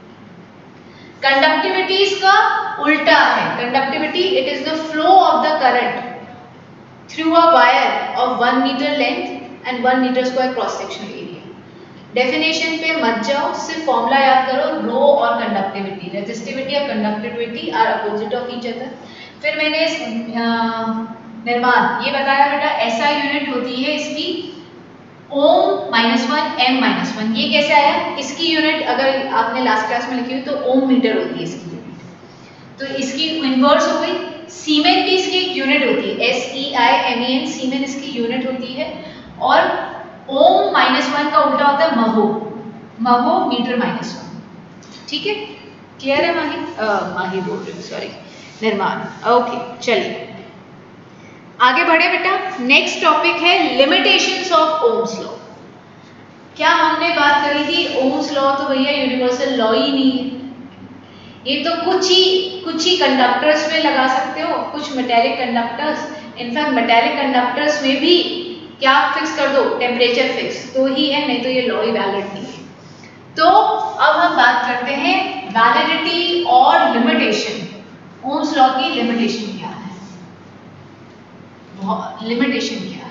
कंडक्टिविटी इसका उल्टा है, conductivity it is the flow of the current through a wire of 1 metre length and 1 metre square cross sectional area. Definition पे मत जाओ, सिर्फ फॉर्मूला याद करो, रो और कंडक्टिविटी, रेजिस्टिविटी और conductivity are opposite of each other. फिर मैंने निर्माण ये बताया बेटा, SI यूनिट होती है इसकी ओम -1 m -1। ये कैसे आया? इसकी यूनिट अगर आपने लास्ट क्लास में लिखी हुई तो ओम मीटर होती है इसकी यूनिट, तो इसकी इन्वर्स हो गई। सीमेन की इसकी एक यूनिट होती है, SEIMEN, सीमेन इसकी यूनिट होती है। और ओम -1 का उल्टा होता है महो, महो मीटर -1। ठीक है, क्लियर है माही? माही बोल रही हूँ, सॉरी, निर्माण। ओके चलिए आगे बढ़े बेटा। नेक्स्ट टॉपिक है लिमिटेशंस ऑफ ओम्स लॉ। क्या हमने बात करी थी, ओम्स लॉ तो भैया यूनिवर्सल लॉ ही नहीं है, ये तो कुछ ही कंडक्टर्स में लगा सकते हो, कुछ metallic conductors, in fact metallic conductors में भी क्या फिक्स कर दो, टेम्परेचर फिक्स तो ही है, नहीं तो ये लॉ ही वैलिड नहीं है। तो अब हम बात करते हैं वैलिडिटी और लिमिटेशन। ओम्स लॉ की लिमिटेशन क्या है, लिमिटेशन क्या है?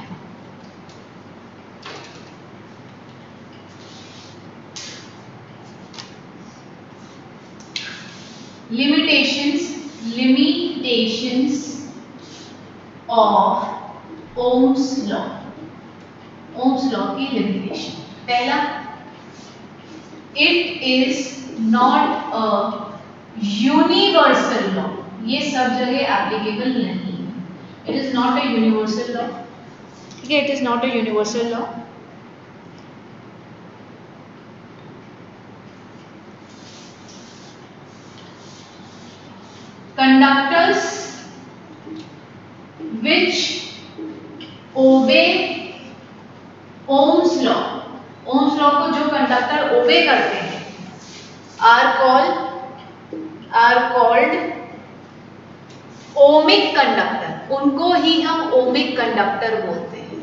limitations of Ohm's law, Ohm's law की लिमिटेशन। पहला, it is not a universal law, ये सब जगह एप्लीकेबल नहीं है, it is not a universal law, ठीक है, it is not a universal law। Conductors which obey Ohm's law, Ohm's law को जो कंडक्टर ओबे करते हैं are called ओमिक कंडक्टर, उनको ही हम ओमिक कंडक्टर बोलते हैं,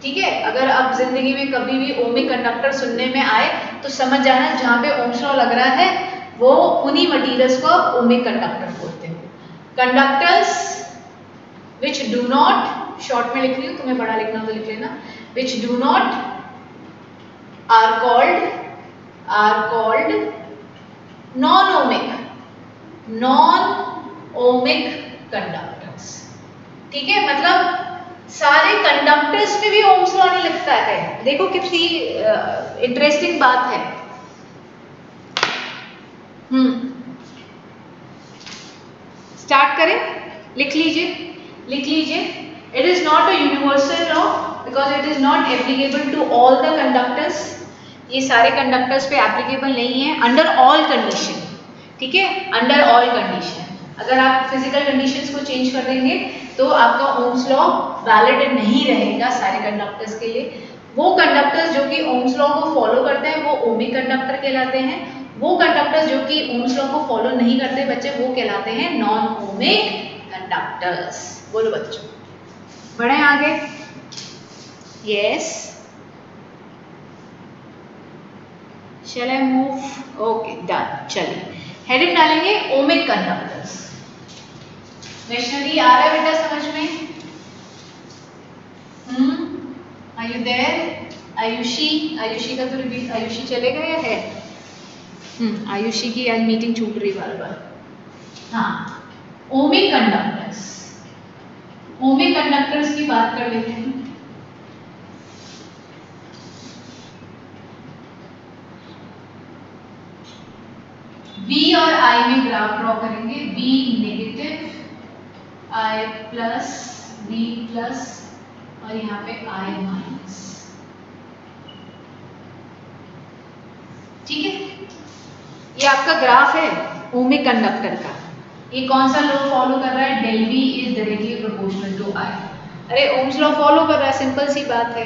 ठीक है। अगर आप जिंदगी में कभी भी ओमिक कंडक्टर सुनने में आए तो समझ जाना जहां पे ओम्स लॉ लग रहा है वो उन्हीं मटीरियल्स को आप ओमिक कंडक्टर बोलते हो। Conductors which do not, short में लिख रही हूँ, तुम्हें बड़ा लिखना तो लिख लेना, which do not are called non ohmic conductors, ठीक है। मतलब सारे कंडक्टर्स में भी ओम्स लॉ नहीं लगता है, देखो कितनी इंटरेस्टिंग बात है। स्टार्ट करें, लिख लीजिए। It is not a universal law because it is not applicable to all the conductors, ये सारे कंडक्टर्स पे एप्लीकेबल नहीं है अंडर ऑल कंडीशन, ठीक है, अंडर ऑल कंडीशन। अगर आप फिजिकल कंडीशंस को चेंज कर देंगे तो आपका ओम्स लॉ वैलिड नहीं रहेगा सारे कंडक्टर्स के लिए। वो कंडक्टर्स जो कि ओम्स लॉ को फॉलो करते हैं वो ओमिक कंडक्टर कहलाते हैं, वो कंडक्टर्स जो कि ओम्स लॉ को फॉलो नहीं करते बच्चे वो कहलाते हैं नॉन ओमिक कंडक्टर्स। बोलो बच्चों, बढ़े आगे। Yes, shall I move? Okay done. चलिए हेडिंग डालेंगे ओमिक कंडक्टर्स। वैष्णवी आ रहा है बेटा समझ में? Are you there? आयुषी का तो रिव्यू, आयुषी चलेगा या है? आयुषी की आज मीटिंग छूट रही बार बार। हाँ, ओमिक कंडक्टर्स की बात कर लेते हैं। V और I में ग्राफ ड्रॉ करेंगे, V negative, I plus, V plus और यहाँ पे I माइनस, ठीक है। ये आपका ग्राफ है ओमिक कंडक्टर का। ये कौन सा लॉ फॉलो कर रहा है? Del V is directly proportional to I। अरे ओम्स लॉ फॉलो कर रहा है, सिंपल सी बात है,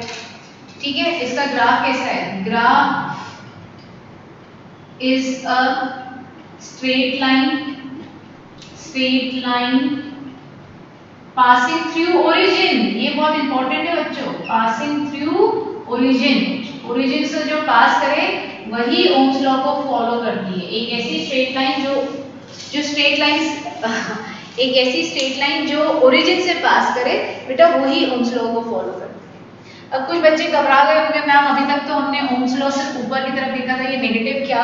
ठीक है। इसका ग्राफ कैसा है? Graph is a straight line passing through origin, ये बहुत इंपॉर्टेंट है बच्चों, passing through origin से जो पास करे वही ओम्स लॉ को फॉलो करती है। एक ऐसी स्ट्रेट लाइन जो ओरिजिन से पास करे बेटा वही ओम्स लॉ को फॉलो करती है। अब कुछ बच्चे घबरा गए होंगे, मैम अभी तक तो हमने ओम्स लॉ सिर्फ ऊपर की तरफ देखा था, ये नेगेटिव क्या,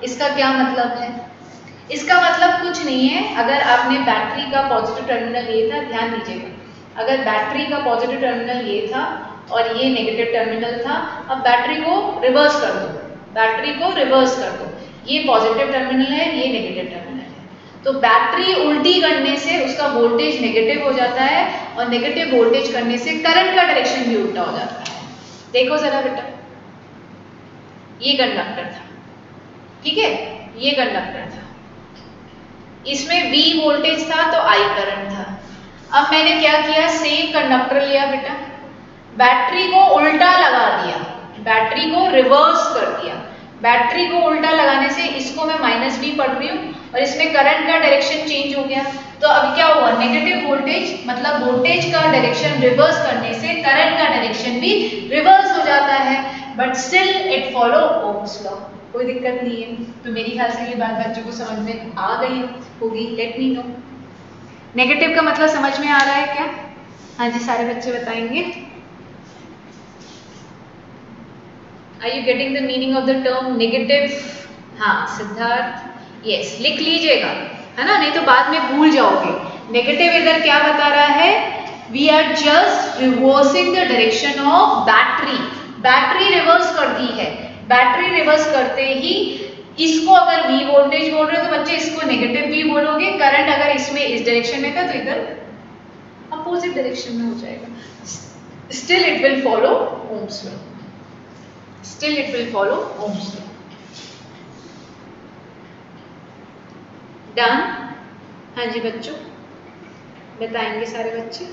इसका क्या मतलब है? इसका मतलब कुछ नहीं है। अगर आपने बैटरी का पॉजिटिव टर्मिनल ये था, ध्यान दीजिएगा, अगर बैटरी का पॉजिटिव टर्मिनल ये था और ये नेगेटिव टर्मिनल था, अब बैटरी को रिवर्स कर दो, ये पॉजिटिव टर्मिनल है, ये नेगेटिव टर्मिनल है, तो बैटरी उल्टी करने से उसका वोल्टेज नेगेटिव हो जाता है और नेगेटिव वोल्टेज करने से करंट का डायरेक्शन भी उल्टा हो जाता है। देखो जरा बेटा, ये कंडक्टर था, ठीक है, ये कंडक्टर था, इसमें V वोल्टेज था तो I करंट था। अब मैंने क्या किया, सेम कंडक्टर लिया बेटा, बैटरी को उल्टा लगा दिया, बैटरी को रिवर्स कर दिया। बैटरी को उल्टा लगाने से इसको मैं -V पढ़ रही हूँ और इसमें करंट का डायरेक्शन चेंज हो गया। तो अब क्या हुआ, नेगेटिव वोल्टेज मतलब वोल्टेज का डायरेक्शन रिवर्स करने से करंट का डायरेक्शन भी रिवर्स हो जाता है, but still it follow Ohm's law. कोई दिक्कत नहीं है। तो मेरे ख्याल से ये बात बच्चों को समझ में आ गई होगी। लेट मी नो नेगेटिव का मतलब समझ में आ रहा है क्या? हाँ जी, सारे बच्चे बताएंगे। Are you getting the meaning of the term negative? हाँ सिद्धार्थ, यस लिख लीजिएगा, है ना, नहीं तो बाद में भूल जाओगे। नेगेटिव इधर क्या बता रहा है, we are just reversing the direction of battery. Battery reverse कर दी है। बैटरी रिवर्स करते ही इसको अगर V वोल्टेज बोल रहे हो तो बच्चे इसको नेगेटिव V बोलोगे। करंट अगर इसमें इस डायरेक्शन में था तो इधर अपोजिट डायरेक्शन में हो जाएगा। Still it will follow Ohm's law. Still it will follow Ohm's law. Done? हाँ जी बच्चों, बताएंगे सारे बच्चे।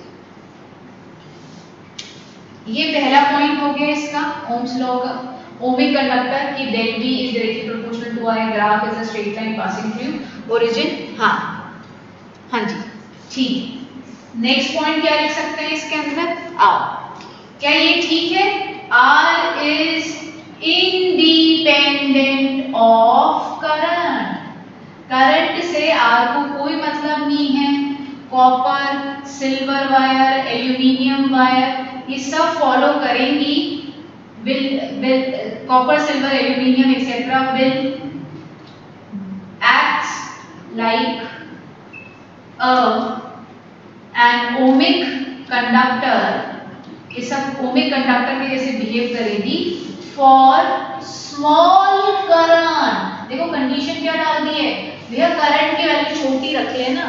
ये पहला पॉइंट हो गया इसका ओम्स लॉ का। ओमिक कंडक्टर की del V is directly proportional to I, graph is a straight line passing through origin। हाँ हाँ जी ठीक। नेक्स्ट पॉइंट क्या लिख सकते हैं इसके अंदर, आओ, क्या ये ठीक है? R is independent of current। Current से R को कोई मतलब नहीं है। Copper, silver wire, aluminium wire ये सब फॉलो करेंगी, will copper, silver, aluminium etc. will acts like an ohmic conductor। ये सब ओमिक कंडक्टर के जैसे बिहेव करेगी फॉर स्मॉल करंट। देखो कंडीशन क्या डाल दी है भैया, करंट की वैल्यू छोटी रख लेना,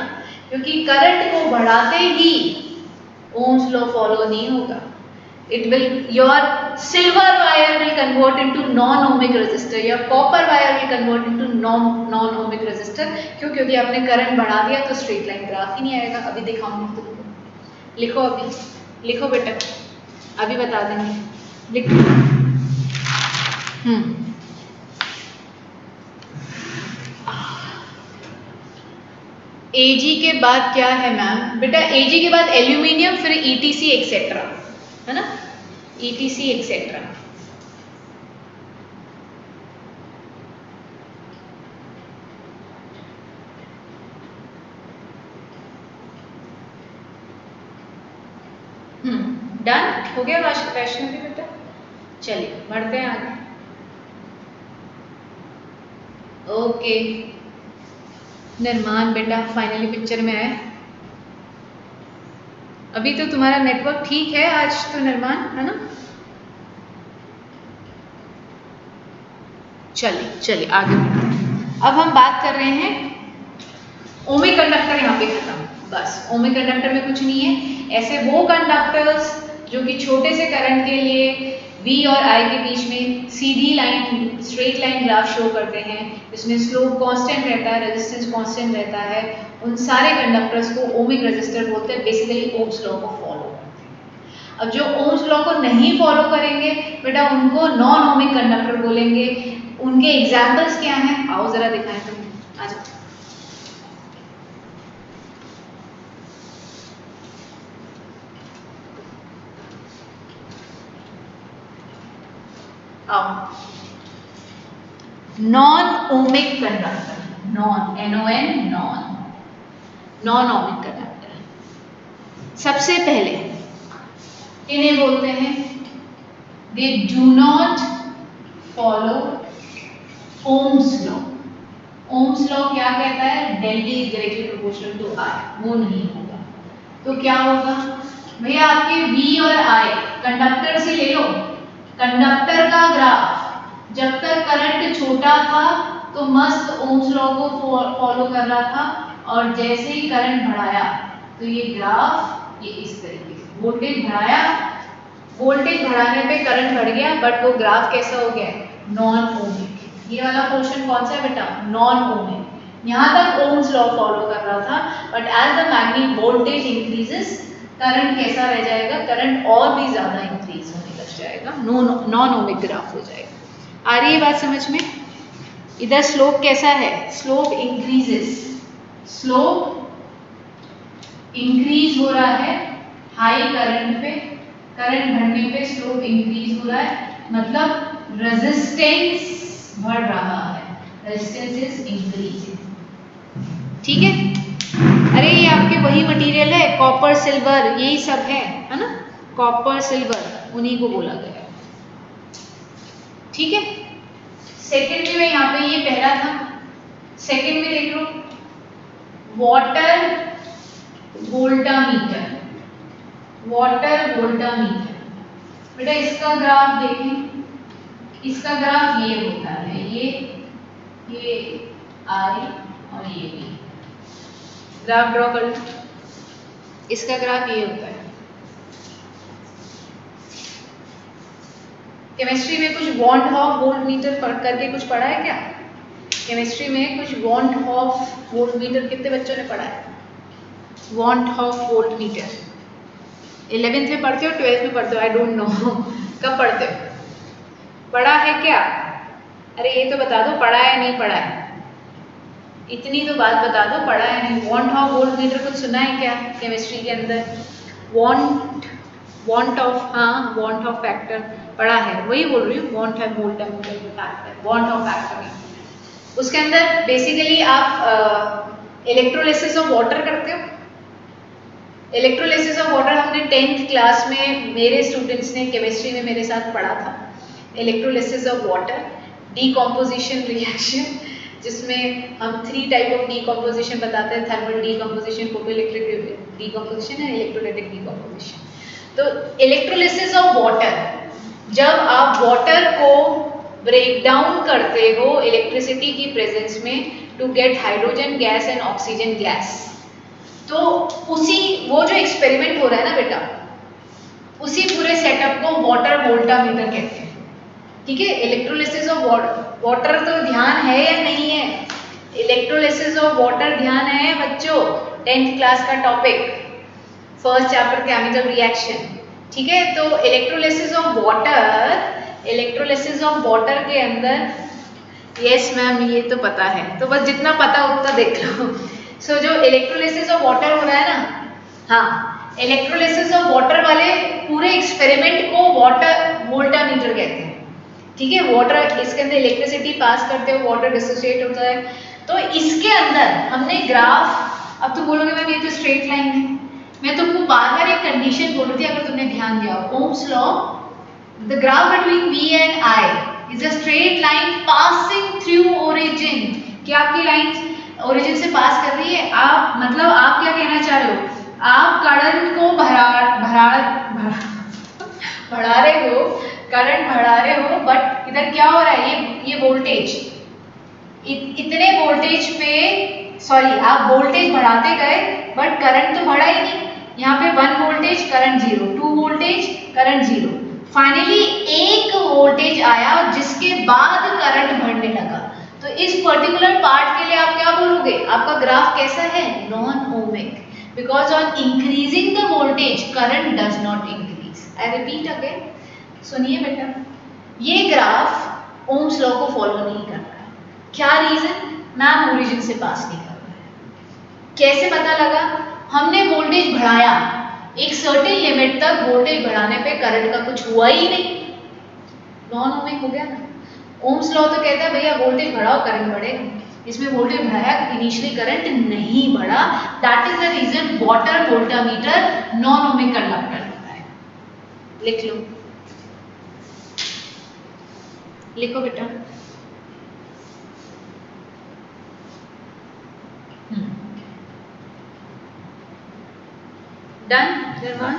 क्योंकि करंट को बढ़ाते ही ओम्स लॉ फॉलो नहीं होगा। It will, your silver wire will convert into non ohmic resistor, your copper wire will convert into non ohmic resistor. क्यों? क्योंकि आपने करंट बढ़ा दिया तो स्ट्रेट लाइन ग्राफ ही नहीं आएगा। अभी दिखाऊंगी तुमको, लिखो अभी, लिखो बेटा, अभी बता देंगे, लिखो। Ag के बाद क्या है मैम? बेटा Ag के बाद एल्यूमिनियम, फिर ETC एक्सेट्रा, है ना, ETC एक्सेट्रा। डन हो गया वैष्णवी बेटा? चलिए बढ़ते हैं आगे। ओके निर्माण बेटा फाइनली पिक्चर में आए। अभी तो तुम्हारा नेटवर्क ठीक है आज तो निर्माण, है ना? चलिए चलिए आगे बढ़ते। अब हम बात कर रहे हैं ओमिक कंडक्टर, यहाँ पे खत्म, बस ओमिक कंडक्टर में कुछ नहीं है। ऐसे वो कंडक्टर्स जो कि छोटे से करंट के लिए V और I के बीच में सीधी line, straight line graph show करते हैं, जिसमें स्लोप कांस्टेंट रहता है, रेजिस्टेंस कांस्टेंट रहता है, उन सारे कंडक्टर्स को ओमिक रेजिस्टर बोलते हैं। बेसिकली ओम्स लॉ को फॉलो करते हैं। अब जो ओम्स लॉ को नहीं फॉलो करेंगे बेटा उनको नॉन ओमिक कंडक्टर बोलेंगे। उनके एग्जाम्पल्स क्या हैं, आओ जरा दिखाएं तुम, आ जाओ। Non ohmic conductor, non NON, non ohmic conductor सबसे पहले इन्हें बोलते हैं, they do not follow Ohm's law. Ohm's law क्या कहता है, del V is directly proportional to I, वो नहीं होगा। तो क्या होगा भैया, आपके V और I कंडक्टर से ले लो, कंडक्टर का ग्राफ जब तक करंट छोटा था तो मस्त ओम्स लॉ को फॉलो कर रहा था, और जैसे ही करंट बढ़ाया तो ये ग्राफ ये इस तरीके से, वोल्टेज बढ़ाया, वोल्टेज बढ़ाने पे करंट बढ़ गया, बट वो ग्राफ कैसा हो गया, नॉन ओमिक। ये वाला पोर्शन कौन सा है बेटा, नॉन ओमिक। यहाँ तक ओम्स लॉ फॉलो कर रहा था, but as the magnet voltage increases current कैसा रह जाएगा, करंट और भी ज्यादा इंक्रीज होने लग जाएगा, नॉन ओमिक ग्राफ हो जाएगा। आ रही है बात समझ में? इधर स्लोप कैसा है? स्लोप इंक्रीजेस, स्लोप इंक्रीज हो रहा है हाई करंट पे, करंट बढ़ने पे स्लोप इंक्रीज हो रहा है, मतलब रेजिस्टेंस बढ़ रहा है, रेजिस्टेंस इज इंक्रीजिंग। ठीक है? अरे ये आपके वही मटेरियल है, कॉपर सिल्वर यही सब है ना, कॉपर सिल्वर उन्हीं को बोला गया है। ठीक है? सेकेंड में यहाँ पे ये पहला था, सेकेंड में देख लो वाटर वोल्टामीटर, वाटर वोल्टामीटर। बेटा इसका ग्राफ देखें, इसका ग्राफ ये होता है, ये आई और ये भी ग्राफ ड्रॉ कर लो, इसका ग्राफ ये होता है। केमिस्ट्री में कुछ वॉन्ट ऑफ वोल्टमीटर करके कुछ पढ़ा है क्या? केमिस्ट्री में कुछ वॉन्ट ऑफ वोल्टमीटर कितने बच्चों ने पढ़ा है? वॉन्ट ऑफ वोल्टमीटर 11th में पढ़ते हो, 12th में पढ़ते हो, आई डोंट नो कब पढ़ते हो? पढ़ा है क्या? अरे ये तो बता दो पढ़ा है नहीं पढ़ा है, इतनी तो बात बता दो, पढ़ा है नहीं? वॉन्ट ऑफ वोल्टमीटर कुछ सुना है क्या केमिस्ट्री के अंदर? वॉन्ट ऑफ, हाँ वॉन्ट ऑफ फैक्टर पढ़ा है, वही बोल रही हूँ, want of voltmeter factor, want of factor. उसके अंदर बेसिकली आप इलेक्ट्रोलिसिस ऑफ वाटर करते हो। इलेक्ट्रोलिसिस ऑफ वाटर हमने 10th क्लास में मेरे स्टूडेंट्स ने केमिस्ट्री में मेरे साथ पढ़ा था। Electrolysis of water, decomposition reaction, जिसमें हम 3 टाइप ऑफ डीकॉम्पोजिशन बताते हैं, thermal decomposition, photoelectric decomposition and electrolytic decomposition. तो इलेक्ट्रोलिसिस ऑफ वाटर, जब आप वाटर को ब्रेक डाउन करते हो इलेक्ट्रिसिटी की प्रेजेंस में to get hydrogen gas and oxygen gas, तो उसी वो जो एक्सपेरिमेंट हो रहा है ना बेटा, उसी पूरे सेटअप को वाटर वोल्टामीटर कहते हैं। ठीक है? इलेक्ट्रोलिसिस ऑफ वाटर तो ध्यान है या नहीं है? इलेक्ट्रोलिसिस ऑफ वाटर ध्यान है बच्चों, 10th क्लास का topic, first chapter chemical reaction. ठीक है? तो electrolysis of water, electrolysis of water के अंदर, यस मैम ये तो पता है, तो बस जितना पता उतना देख लो। सो जो इलेक्ट्रोलिसिस ऑफ वाटर हो रहा है ना, हाँ इलेक्ट्रोलिसिस ऑफ वाटर वाले पूरे एक्सपेरिमेंट को वाटर वोल्टामीटर कहते हैं। ठीक है? वाटर, इसके अंदर इलेक्ट्रिसिटी पास करते हो, वाटर डिसोसिएट होता है, तो इसके अंदर हमने ग्राफ, अब तुम बोलोगे मैम ये तो स्ट्रेट लाइन है, मैं तुमको बार बार एक कंडीशन बोल रही थी, अगर तुमने ध्यान दिया, Ohm's law, the graph between V and I is a straight line passing through origin. क्या आपकी लाइन ओरिजिन से पास कर रही है? आप मतलब आप क्या कहना चाह रहे हो? आप करंट को बढ़ा रहे हो, करंट बढ़ा रहे हो, बट इधर क्या हो रहा है? ये वोल्टेज, इतने वोल्टेज पे, सॉरी आप वोल्टेज बढ़ाते गए बट करंट तो बढ़ा ही नहीं। यहाँ पे 1 voltage current 0, 2 voltage current 0, finally 1 voltage आया जिसके बाद करंट बढ़ने लगा। तो इस पर्टिकुलर पार्ट के लिए आप क्या बोलोगे? आपका ग्राफ कैसा है? Non ohmic, because on increasing the voltage current does not increase. I repeat again, सुनिए बेटा, ये ग्राफ ओम्स लॉ को फॉलो नहीं कर रहा है। क्या रीजन? मैम ओरिजिन से पास नहीं कर रहा है। कैसे पता लगा? हमने वोल्टेज बढ़ाया, एक सर्टेन लिमिट तक वोल्टेज बढ़ाने पे करंट का कुछ हुआ ही नहीं, नॉन ओमिक हो गया ना। ओम्स लॉ तो कहता है भैया वोल्टेज बढ़ाओ करंट बढ़ेगा, इसमें वोल्टेज बढ़ाया, इनिशियली करंट नहीं बढ़ा, that is the reason water voltameter non ohmic conductor होता है। लिख लो, लिखो बेटा। डन निर्माण?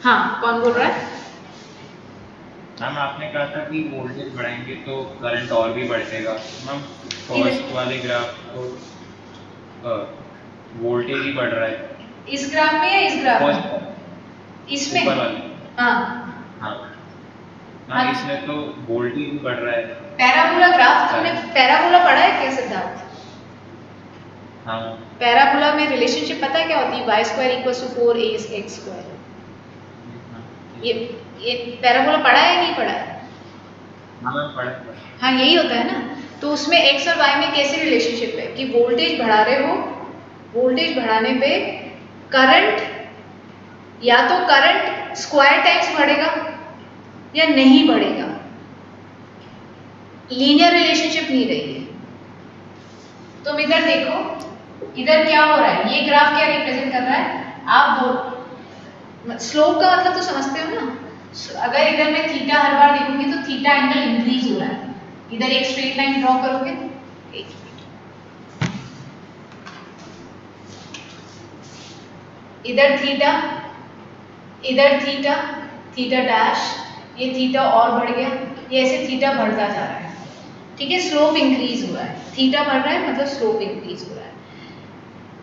हाँ कौन बोल रहा है? मैम आपने कहा था कि वोल्टेज बढ़ाएंगे तो करंट और भी बढ़ेगा। मैम फर्स्ट वाले ग्राफ तो वोल्टेज ही बढ़ रहा है। इस ग्राफ में या इस ग्राफ में? इसमें ऊपर वाले, हाँ हाँ हाँ, इसमें तो वोल्टेज ही बढ़ रहा है। पैराबोला ग्राफ, तुमने पैराबोला पढ़ा है क्या सिद्धार्थ? हाँ पैराबोला में रिलेशनशिप पता है क्या होती है? y² = 4ax²। ये पैराबोला पढ़ा है नहीं पढ़ा है? हाँ मैम पढ़ा। हाँ यही होता है ना। तो उसमें x और y में कैसे रिलेशनशिप है कि वोल्टेज बढ़ा रहे हो, वोल्टेज बढ़ाने पे करंट या तो करंट स्क्वायर टाइम्स बढ़ेगा या नहीं बढ़ेगा, लीनियर रिलेशनशिप नहीं रही है। तुम इधर देखो, इधर क्या हो रहा है, ये ग्राफ क्या रिप्रेजेंट कर रहा है, आप स्लोप का मतलब तो समझते हो ना। अगर इधर मैं थीटा हर बार देखूंगी तो थीटा एंगल इंक्रीज हो रहा है। इधर एक स्ट्रेट लाइन ड्रॉ करोगे, इधर थीटा, इधर थीटा, थीटा डैश, ये थीटा और बढ़ गया, ये ऐसे थीटा बढ़ता जा रहा है। ठीक है, स्लोप इंक्रीज हो रहा है, थीटा बढ़ रहा है मतलब स्लोप इंक्रीज हो रहा है।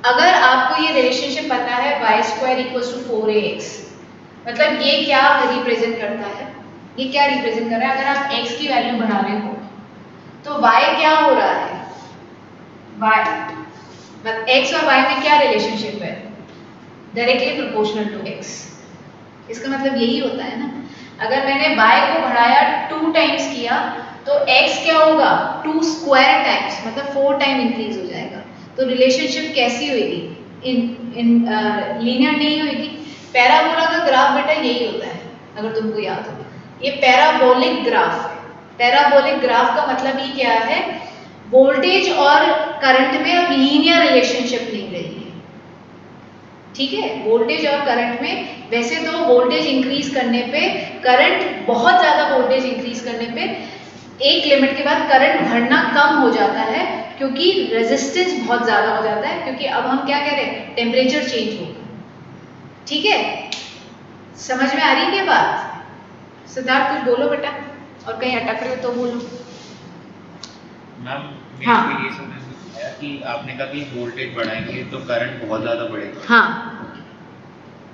अगर आपको ये रिलेशनशिप पता है y square equals to 4ax, मतलब ये क्या रिप्रेजेंट करता है, ये क्या रिप्रेजेंट कर रहा है, अगर आप x की वैल्यू बढ़ा रहे हो तो y क्या हो रहा है, y मतलब x और y में क्या रिलेशनशिप है, डायरेक्टली प्रोपोर्शनल टू x। इसका मतलब यही होता है ना, अगर मैंने y को बढ़ाया 2 टाइम्स किया तो x क्या होगा 2 स्क्वायर टाइम्स, मतलब 4 टाइम इंक्रीज हो जाएगा। तो रिलेशनशिप कैसी होगी, लीनियर नहीं होगी। पैराबोला का ग्राफ बेटा यही होता है, अगर तुमको याद हो, ये पैराबोलिक ग्राफ है। पैराबोलिक ग्राफ का मतलब ही क्या है, वोल्टेज और करंट में अब लीनियर रिलेशनशिप नहीं रही है। ठीक है, वोल्टेज और करंट में वैसे तो वोल्टेज इंक्रीज करने पे, करंट बहुत ज्यादा वोल्टेज इंक्रीज करने पे एक लिमिट के बाद करंट बढ़ना कम हो जाता है, क्योंकि रेजिस्टेंस बहुत ज्यादा हो जाता है, क्योंकि अब हम क्या कह रहे हैं, टेम्परेचर चेंज होगा। ठीक है, समझ में आ रही है क्या बात? सिद्धार्थ कुछ बोलो बेटा, और कहीं अटक रहे हो तो बोलो। मैम हाँ। मेरे को ये समझ में आया कि आपने कहा कि वोल्टेज बढ़ाएंगे तो करंट बहुत ज़्यादा बढ़ेगा। हाँ,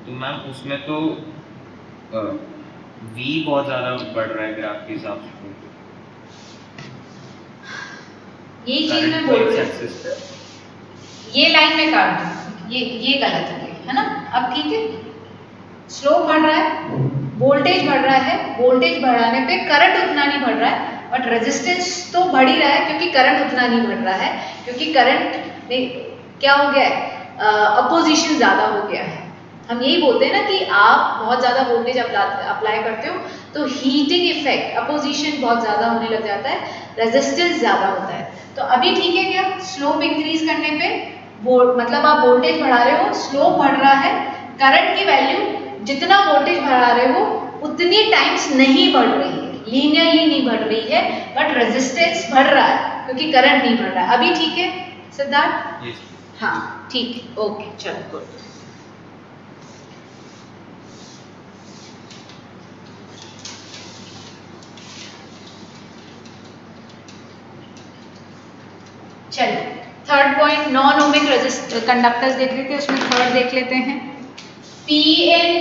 तो मैम उसमें तो V बहुत ज़्यादा बढ़ रहा है ग्राफ के हिसाब से, यही चीज मैं करंट बोल को रही एक्सेस हूँ। ये लाइन में काट दो, ये गलत है ना। अब ठीक है, स्लोप बढ़ रहा है, वोल्टेज बढ़ रहा है, वोल्टेज बढ़ाने पे करंट उतना नहीं बढ़ रहा है, बट रेजिस्टेंस तो बढ़ ही रहा है, क्योंकि करंट उतना नहीं बढ़ रहा है, क्योंकि करंट में क्या हो गया है, अपोजिशन ज्यादा हो गया है। हम यही बोलते हैं ना कि आप बहुत ज्यादा वोल्टेज अप्लाई करते हो तो हीटिंग इफेक्ट, अपोजिशन बहुत ज्यादा होने लग जाता है, रेजिस्टेंस ज्यादा होता है। तो अभी ठीक है क्या, स्लोप इंक्रीज करने पे मतलब आप वोल्टेज बढ़ा रहे हो, स्लोप बढ़ रहा है, करंट की वैल्यू जितना वोल्टेज बढ़ा रहे हो उतनी टाइम्स नहीं बढ़ रही है, लीनियरली नहीं बढ़ रही है, बट रेजिस्टेंस बढ़ रहा है क्योंकि करंट नहीं बढ़ रहा है। अभी ठीक है सिद्धार्थ? Yes. हाँ ठीक है, ओके चलो गुड। चलो third point, non ohmic conductors देख रहे थे, उसमें थर्ड देख लेते हैं, पीएन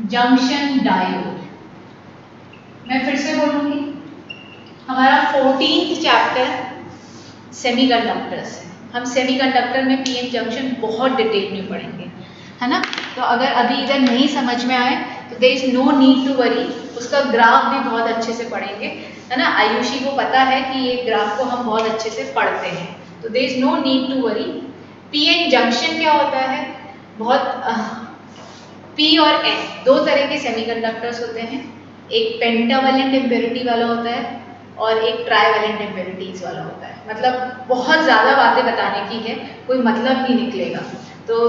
जंक्शन डायोड। मैं फिर से बोलूंगी, हमारा 14th चैप्टर सेमीकंडक्टर्स है। हम सेमीकंडक्टर में पीएन जंक्शन बहुत डिटेल में पढ़ेंगे, है ना। तो अगर अभी इधर नहीं समझ में आए तो there is no need to worry, उसका ग्राफ भी बहुत अच्छे से पढ़ेंगे, है ना। आयुषी को पता है कि ये ग्राफ को हम बहुत अच्छे से पढ़ते हैं, तो there is no need to worry. PN junction क्या होता है, बहुत पी और एन दो तरह के सेमीकंडक्टर्स होते हैं, एक पेंटावैलेंट इम्प्योरिटी वाला होता है और एक ट्राईवैलेंट इम्प्योरिटीज वाला होता है। मतलब बहुत ज़्यादा बातें बताने की है, कोई मतलब नहीं निकलेगा, तो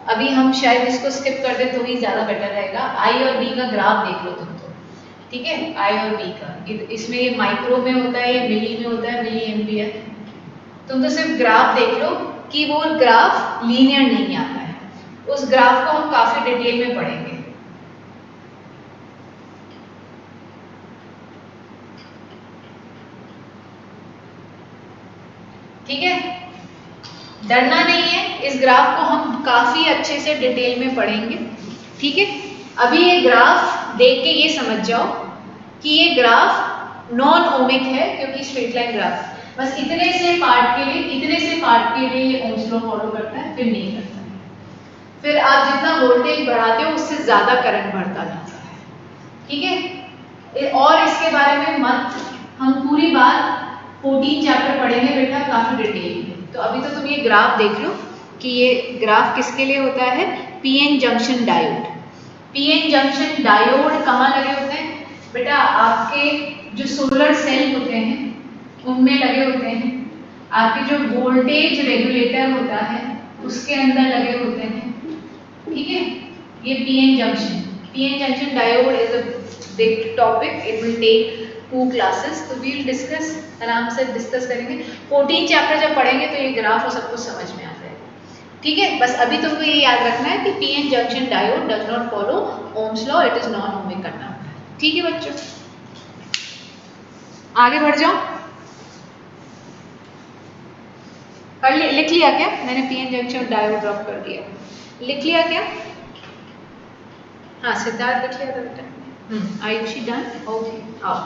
अभी हम शायद इसको स्किप कर दें तो ही ज़्यादा बेटर रहेगा। आई और बी का ग्राफ देख लो तुम तो, ठीक है, आई और बी का, इसमें ये माइक्रो में होता है, ये मिली में होता है, मिली एम्पियर। तुम तो सिर्फ ग्राफ देख लो कि वो ग्राफ लीनियर नहीं आता है, उस ग्राफ को हम काफ़ी डिटेल में पढ़ेंगे। ठीक है, डरना नहीं है, इस ग्राफ को हम काफी अच्छे से डिटेल में पढ़ेंगे। ठीक है, अभी ये ग्राफ देख के ये समझ जाओ कि ये ग्राफ नॉन ओमिक है, क्योंकि स्ट्रेट लाइन ग्राफ बस इतने से पार्ट के लिए, इतने से पार्ट के लिए ये ओम्स लॉ फॉलो करता है, फिर नहीं करता है। फिर आप जितना वोल्टेज बढ़ाते हो उससे ज़्यादा करंट बढ़ता जाता है, ठीक है। और इसके बारे में मत, हम पूरी बात 14 चैप्टर पढ़ेंगे बेटा काफ़ी डिटेल में। तो अभी तो तुम ये ग्राफ देख लो कि ये ग्राफ किसके लिए होता है, PN junction diode. PN junction diode कहाँ लगे होते हैं बेटा, आपके जो सोलर सेल होते हैं उनमें लगे होते हैं, आपके जो वोल्टेज रेगुलेटर होता है उसके अंदर लगे होते हैं, ठीक है। ये PN junction diode is a big topic, it will take 2 classes, तो वी विल डिस्कस, आराम से डिस्कस करेंगे। 14 चैप्टर जब पढ़ेंगे तो ये ग्राफ और सब कुछ समझ में आ जाएगा, ठीक है। बस अभी तुमको ये याद रखना है कि PN junction diode does not follow Ohm's law, it is non ohmic conductor, ठीक है बच्चों। आगे बढ़ जाओ, लिख लिया क्या मैंने, पीएन जंक्शन डायोड ड्रॉप कर दिया, लिख लिया क्या? हाँ सिद्धार्थ लिख लिया था बेटा। आयुषी डन, ओके आओ।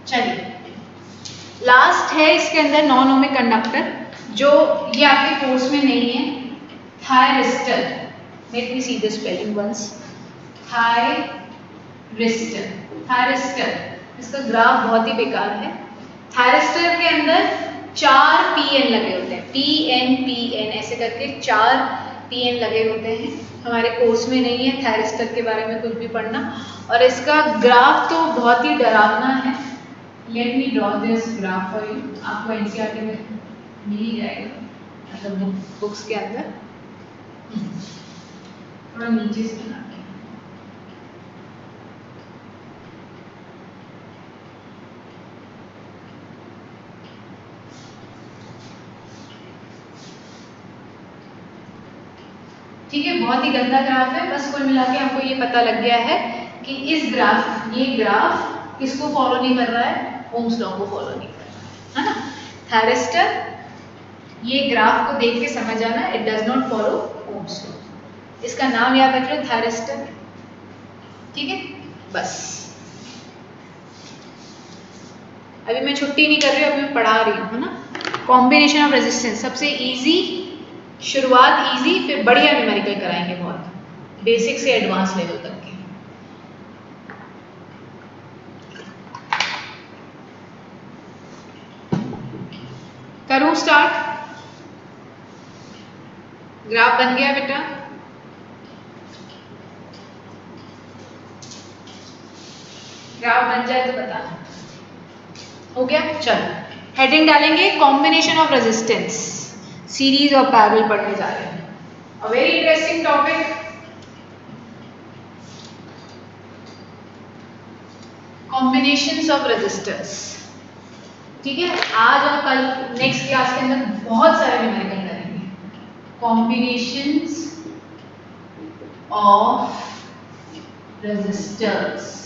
चलिए लास्ट है इसके अंदर नॉन ओमिक कंडक्टर, जो ये आपके कोर्स में नहीं है, thyristor. Let me see the spelling once, thyristor, इसका ग्राफ बहुत ही बेकार है। थायरिस्टर के अंदर 4 पीएन लगे होते हैं, पीएन ऐसे करके 4 पीएन लगे होते हैं। हमारे कोर्स में नहीं है थायरिस्टर के बारे में कुछ भी पढ़ना, और इसका ग्राफ तो बहुत ही डरावना है। Let me draw this graph for you, आपको एनसीईआरटी में मिल ही जाएगा, मतलब बुक्स के अंदर। थोड़ा नीचे से बना के, ठीक है। बहुत ही गंदा ग्राफ है, बस कुल मिला के हमको ये पता लग गया है कि ये ग्राफ किसको फॉलो नहीं कर रहा है, ओम्स लॉ को फॉलो नहीं कर रहा है ना। थायरिस्टर, ये ग्राफ को देख के समझ आना, it does not follow Ohm's law, इसका नाम याद रख लो थायरिस्टर, ठीक है। बस अभी मैं छुट्टी नहीं कर रही हूँ, अभी मैं पढ़ा रही हूँ, है ना। कॉम्बिनेशन ऑफ रेजिस्टेंस सबसे इजी, शुरुआत इजी, फिर बढ़िया न्यूमेरिकल कराएंगे, बहुत बेसिक से एडवांस लेवल तक के। करूँ स्टार्ट? ग्राफ बन गया बेटा? ग्राफ बन जाए तो बताना, हो गया? चलो हेडिंग डालेंगे, कॉम्बिनेशन ऑफ रेजिस्टेंस, सीरीज और पैरेलल पढ़ने जा रहे हैं, a very interesting topic. Combinations of resistors, ठीक है। आज और कल नेक्स्ट क्लास के अंदर बहुत सारे न्यूमेरिकल करेंगे, कॉम्बिनेशंस ऑफ रेजिस्टर्स।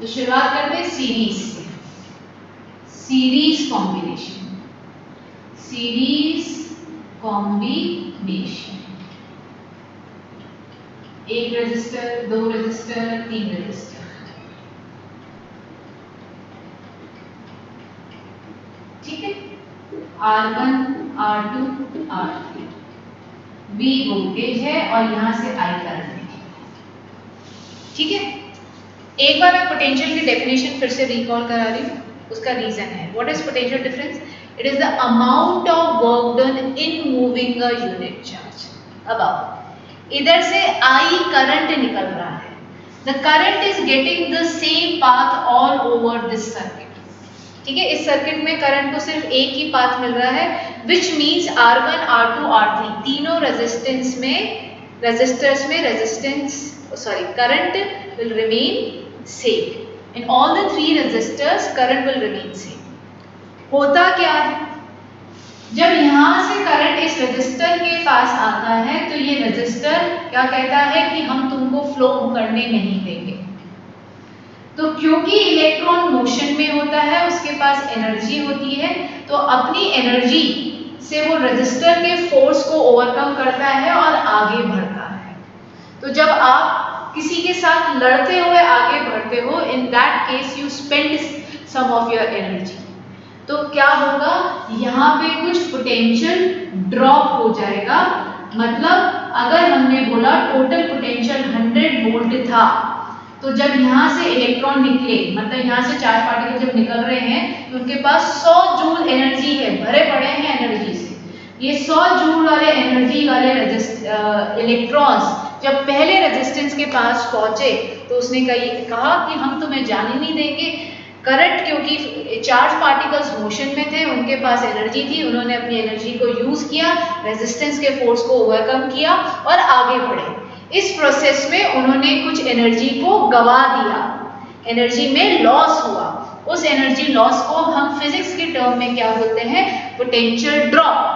तो शुरुआत करते हैं सीरीज से, सीरीज कॉम्बिनेशन, एक रेजिस्टर, 2 रेजिस्टर, 3 रेजिस्टर, ठीक है। R1, R2, R3, V voltage है और यहां से I करंट है, ठीक है। एक बार मैं पोटेंशियल की डेफिनेशन फिर से रिकॉल करा रही हूँ, उसका रीजन है, what is potential difference, it is the amount of work done in moving a unit charge. अब आओ, इधर से I करंट निकल रहा है, the current is getting the same path all over this circuit, ठीक है। इस सर्किट में करंट को सिर्फ एक ही पाथ मिल रहा है, which means R1, R2, R3 तीनों रेजिस्टेंस में, रेजिस्टर्स में current will remain same. In all the 3 resistors, current will remain same. होता क्या है, जब यहां से करंट इस रेजिस्टर के पास आता है तो ये रेजिस्टर क्या कहता है कि हम तुमको फ्लो करने नहीं देंगे। तो क्योंकि इलेक्ट्रॉन मोशन में होता है, उसके पास एनर्जी होती है, तो अपनी एनर्जी से वो रेजिस्टर के फोर्स को ओवरकम करता है और आगे बढ़ता है। तो जब आप किसी के साथ लड़ते हुए आगे बढ़ते हो, in that case you spend some of your energy. तो क्या होगा, यहाँ पे कुछ पोटेंशियल ड्रॉप हो जाएगा। मतलब अगर हमने बोला टोटल पोटेंशियल 100 वोल्ट था, तो जब यहाँ से इलेक्ट्रॉन निकले, मतलब यहाँ से चार्ज पार्टिकल जब निकल रहे हैं तो उनके पास 100 जूल एनर्जी है, भरे पड़े हैं एनर्जी से। ये 100 जूल वाले एनर्जी वाले इलेक्ट्रॉन्स जब पहले रेजिस्टेंस के पास पहुंचे तो उसने कहा कि हम तुम्हें जाने नहीं देंगे। करंट, क्योंकि चार्ज पार्टिकल्स मोशन में थे, उनके पास एनर्जी थी, उन्होंने अपनी एनर्जी को यूज किया, रेजिस्टेंस के फोर्स को ओवरकम किया और आगे बढ़े। इस प्रोसेस में उन्होंने कुछ एनर्जी को गवा दिया, एनर्जी में लॉस हुआ। उस एनर्जी लॉस को हम फिजिक्स के टर्म में क्या बोलते हैं, पोटेंशियल ड्रॉप।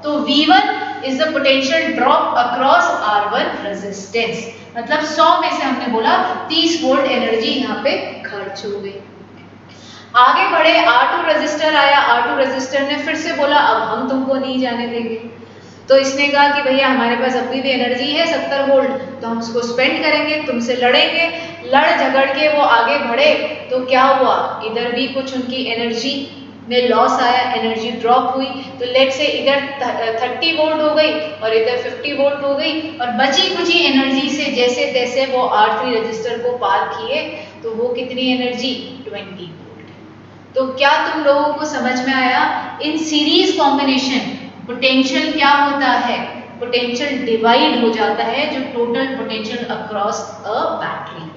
तो V1 is the potential drop across R1 resistance। मतलब 100 में से हमने बोला 30 वोल्ट एनर्जी यहाँ पे खर्च हो गई। आगे बढ़े, R2 रेजिस्टर आया, R2 रेजिस्टर ने फिर से बोला अब हम तुमको नहीं जाने देंगे। तो इसने कहा कि भैया हमारे पास अभी भी एनर्जी है 70 वोल्ट, तो हम उसको स्पेंड करेंगे, तुमसे लड़ेंगे। लड़ झगड़ के वो आगे बढ़े तो क्या हुआ, इधर भी कुछ उनकी एनर्जी में लॉस आया, एनर्जी ड्रॉप हुई। तो लेट से इधर 30 वोल्ट हो गई और इधर 50 वोल्ट हो गई, और बची कुची एनर्जी से जैसे तैसे वो R3 रजिस्टर को पार किए, तो वो कितनी एनर्जी, 20 वोल्ट। तो क्या तुम लोगों को समझ में आया, इन सीरीज कॉम्बिनेशन पोटेंशियल क्या होता है, पोटेंशियल डिवाइड हो जाता है जो total potential across a battery.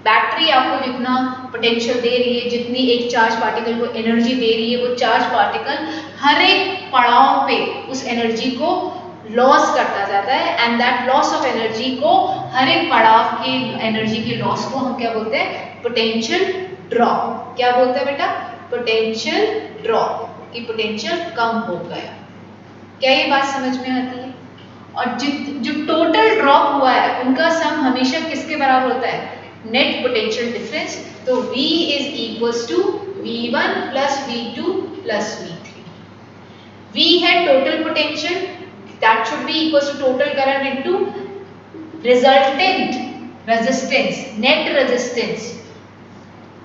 Battery आपको जितना पोटेंशियल दे रही है, जितनी एक चार्ज पार्टिकल को एनर्जी दे रही है, वो चार्ज पार्टिकल हर एक पड़ाव पे उस एनर्जी को लॉस करता जाता है, and that loss of energy को, हर एक पड़ाव के एनर्जी के लॉस को हम क्या बोलते हैं, पोटेंशियल ड्रॉप। क्या बोलते हैं बेटा, पोटेंशियल ड्रॉप, कि पोटेंशियल कम हो गया। क्या ये बात समझ में आती है? और जो टोटल ड्रॉप हुआ है उनका सम हमेशा किसके बराबर होता है, नेट पोटेंशियल डिफरेंस। तो V is equals to V1 plus V2 plus V3। V है total potential, that should be equals to total current into resultant resistance, net resistance,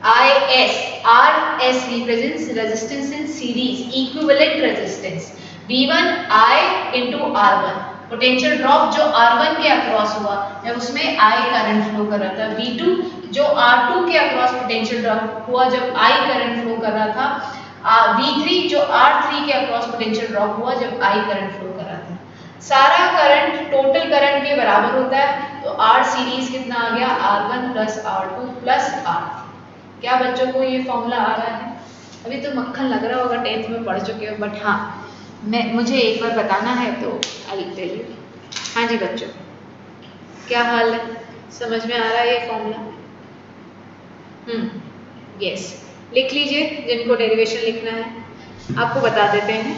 IS, RS represents resistance in series, equivalent resistance, V1 I into R1। Potential drop जो R1 के across हुआ, जब उसमें I current flow कर रहा था, V2 जो R2 के अक्रॉस पोटेंशियल ड्रॉप हुआ जब I करंट फ्लो कर रहा था, V3 जो R3 के अक्रॉस पोटेंशियल ड्रॉप हुआ जब I करंट फ्लो कर रहा था। सारा करंट टोटल करंट के बराबर होता है, तो R सीरीज कितना आ गया, R1 plus R2 plus R3। क्या बच्चों को ये फॉर्मूला आ रहा है? अभी तो मक्खन लग रहा होगा, 10th में पढ़ चुके हो, बट हाँ मुझे एक बार बताना है तो आई टेल यू। हाँ जी बच्चों, क्या हाल है, समझ में आ रहा है ये फॉर्मूला? यस, लिख लीजिए जिनको डेरिवेशन लिखना है। आपको बता देते हैं,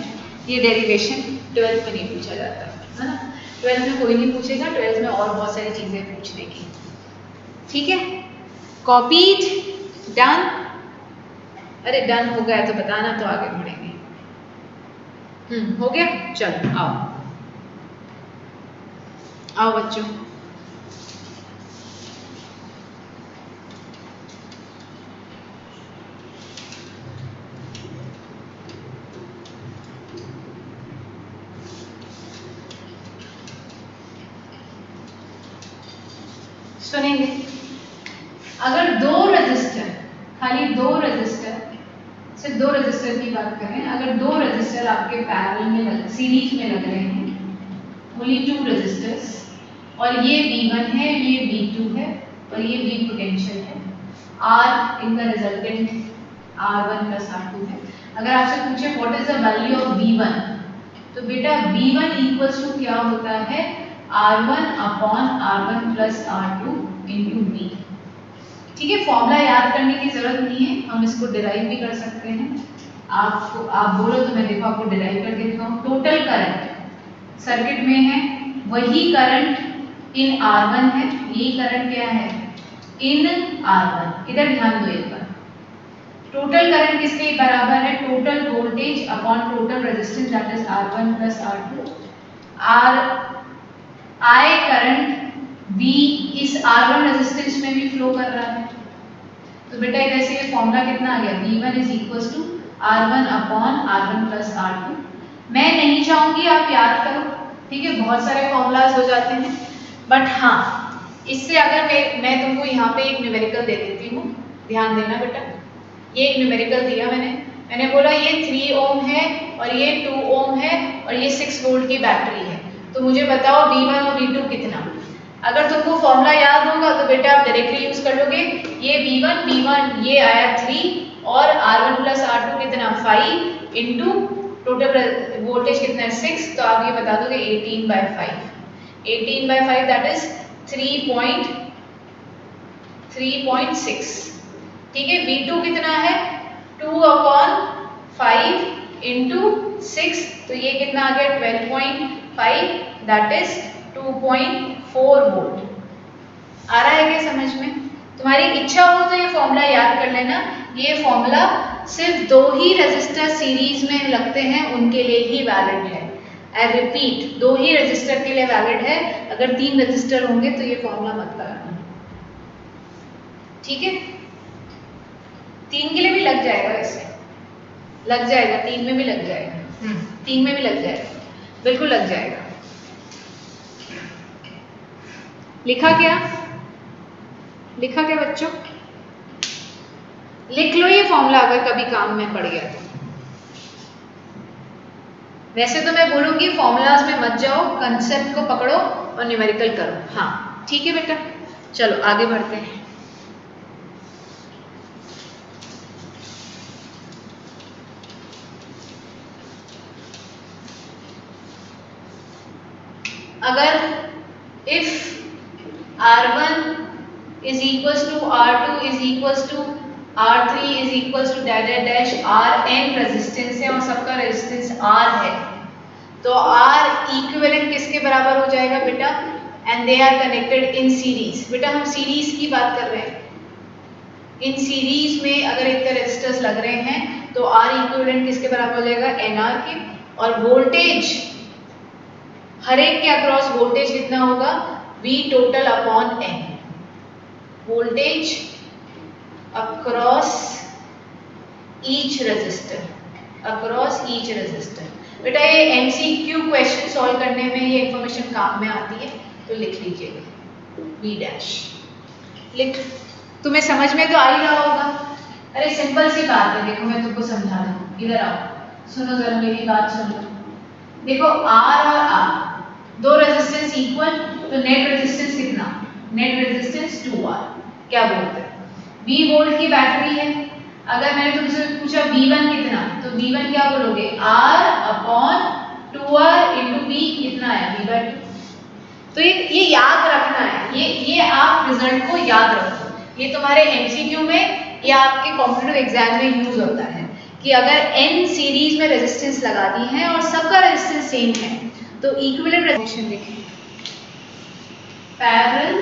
ये डेरिवेशन 12th में नहीं पूछा जाता है ना, 12th में कोई नहीं पूछेगा, 12th में और बहुत सारी चीज़ें पूछने की। ठीक है, कॉपीड, डन? अरे डन हो गया तो बताना, तो आगे बढ़ेंगे। हो गया, चलो आओ आओ बच्चों। सुनेंगे, अगर दो रजिस्टर, खाली दो रजिस्टर, सिर्फ दो रजिस्टर की बात करें, अगर दो रजिस्टर आपके पैरेलल में सीरीज में लग रहे हैं, ओनली 2 रजिस्टर्स, और ये V1 है, ये V2 है, और ये V पोटेंशियल है, R इनका रिजल्टेंट R1 प्लस R2 है। अगर आपसे पूछे what is the value of V1, तो बेटा V1 इक्वल्स टू क्या होता है, R1 upon R1 plus R2 into V। ठीक है, फॉर्मूला याद करने की जरूरत नहीं है, हम इसको डिराइव भी कर सकते हैं। आप बोलो तो मैं देखो आपको डिराइव करके दिखाऊं। टोटल करंट सर्किट में है, वही करंट इन R1 है, यही करंट क्या है इन R1। इधर ध्यान दो एक बार, टोटल करंट किसके बराबर है, total voltage upon total resistance, that is R1 plus R2। I current V इस R1 रेजिस्टेंस में भी फ्लो कर रहा है, तो बेटा इधर से ये फॉर्मूला कितना आ गया, V1 is equals to R1 upon R1 plus R2। मैं नहीं चाहूंगी आप याद करो, ठीक है, बहुत सारे फॉर्मूलाज हो जाते हैं, बट हाँ इससे अगर मैं तुमको यहाँ पे एक न्यूमेरिकल दे देती हूँ, ध्यान देना बेटा, ये एक न्यूमेरिकल दिया मैंने बोला ये 3 ओम है और ये 2 ओम है और ये 6 वोल्ट की बैटरी है, तो मुझे बताओ V1 और V2 कितना। अगर तुमको फॉर्मूला याद होगा तो बेटा आप डायरेक्टली यूज कर लोगे, ये V1 ये आया 3 और R1 प्लस R2 कितना 5 इंटू टोटल वोल्टेज कितना है 6, तो आप ये बता दोगे 18/5, 18/5 दैट इज 3.6, ठीक है। V2 कितना है 2/5 इंटू 6, तो ये कितना आ गया 12.5 दैट इज 2.4 वोल्ट। आ रहा है क्या समझ में? तुम्हारी इच्छा हो तो ये फॉर्मूला याद कर लेना, ये फॉर्मूला सिर्फ 2 ही रेजिस्टर सीरीज में लगते हैं उनके लिए ही वैलिड है। आई रिपीट, 2 ही रेजिस्टर के लिए वैलिड है, अगर 3 रेजिस्टर होंगे तो ये फॉर्मूला मत लगाना, ठीक है। 3 के लिए भी लग जाएगा, वैसे लग जाएगा, 3 में भी लग जाएगा, 3 में भी लग जाएगा, बिल्कुल लग जाएगा। लिखा क्या बच्चों? लिख लो ये फॉर्मूला अगर कभी काम में पड़ गया तो। वैसे तो मैं बोलूंगी फॉर्मूलाज में मत जाओ, कंसेप्ट को पकड़ो और न्यूमेरिकल करो। हाँ ठीक है बेटा, चलो आगे बढ़ते हैं। अगर if R1 is equals to R2 is equals to R3 is equals to dash Rn resistance है और सबका रेजिस्टेंस R है, तो R इक्विवेलेंट किसके बराबर हो जाएगा बेटा? And they are connected in series. बेटा हम सीरीज की बात कर रहे हैं, इन सीरीज में अगर इतने रेजिस्टर्स लग रहे हैं तो R इक्विवेलेंट किसके बराबर हो जाएगा? NR के। और वोल्टेज हर एक के अक्रॉस वोल्टेज कितना होगा? V total upon N, voltage across each resistor, across each resistor. बेटा ये MCQ क्वेश्चन सॉल्व करने में ये इंफॉर्मेशन काम में आती है, तो लिख लीजिएगा V डैश। लिख, तुम्हें समझ में तो आ ही रहा होगा। अरे सिंपल सी बात है, देखो मैं तुमको समझा दूँ, इधर आओ, सुनो जरा मेरी बात सुनो। देखो R और R दो रेजिस्टेंस इक्वल, तो नेट रेजिस्टेंस कितना? Net resistance 2R। क्या बोलते हैं? V वोल्ट की बैटरी है, अगर मैंने तुमसे पूछा V1 कितना, तो V1 क्या बोलोगे? R upon 2R into V कितना है? V/2। तो ये याद रखना है, ये आप रिजल्ट को याद रखो, ये तुम्हारे MCQ में या आपके कॉम्पिटिटिव एग्जाम में यूज होता है कि अगर N सीरीज में रेजिस्टेंस लगा दी है और सबका रेजिस्टेंस सेम है तो इक्विवेलेंट रेजिस्टेंस लिखें, पैरेलल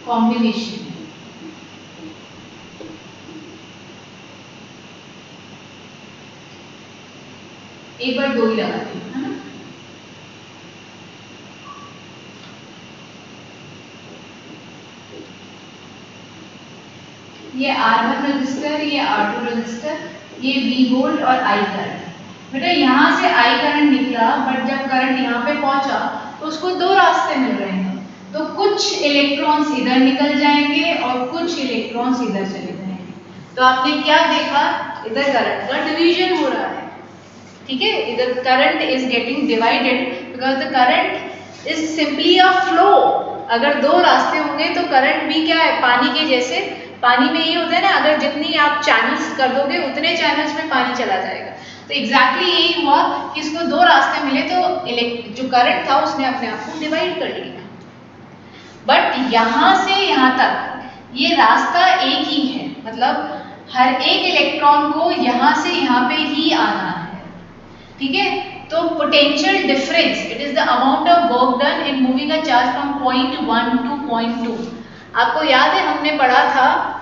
कॉम्बिनेशन। एक बार 2 ही लगाते हैं, है ना? ये R1 रजिस्टर, ये R2 रजिस्टर, ये V वोल्ट और I करंट। बेटा यहाँ से I करंट निकला, बट जब करंट यहाँ पे पहुंचा तो उसको 2 रास्ते मिल रहे हैं, तो कुछ इलेक्ट्रॉन्स इधर निकल जाएंगे और कुछ इलेक्ट्रॉन्स इधर चले जाएंगे। तो आपने क्या देखा? इधर करंट का डिवीजन हो रहा है, ठीक है, इधर current is getting divided because the current is simply a flow. अगर 2 रास्ते होंगे तो करंट भी क्या है? पानी के जैसे। पानी में ये होता है ना, अगर जितनी आप चैनल्स कर दोगे उतने चैनल्स में पानी चला जाएगा। तो एग्जैक्टली यही हुआ कि इसको 2 रास्ते मिले, तो जो करंट था उसने अपने आप को डिवाइड कर लिया। बट यहाँ से यहाँ तक ये रास्ता एक ही है, मतलब हर एक इलेक्ट्रॉन को यहाँ से यहाँ पे ही आना है, ठीक है। तो potential difference, it is the amount of work done in moving a charge from point 1 two point 2। आपको याद है हमने पढ़ा था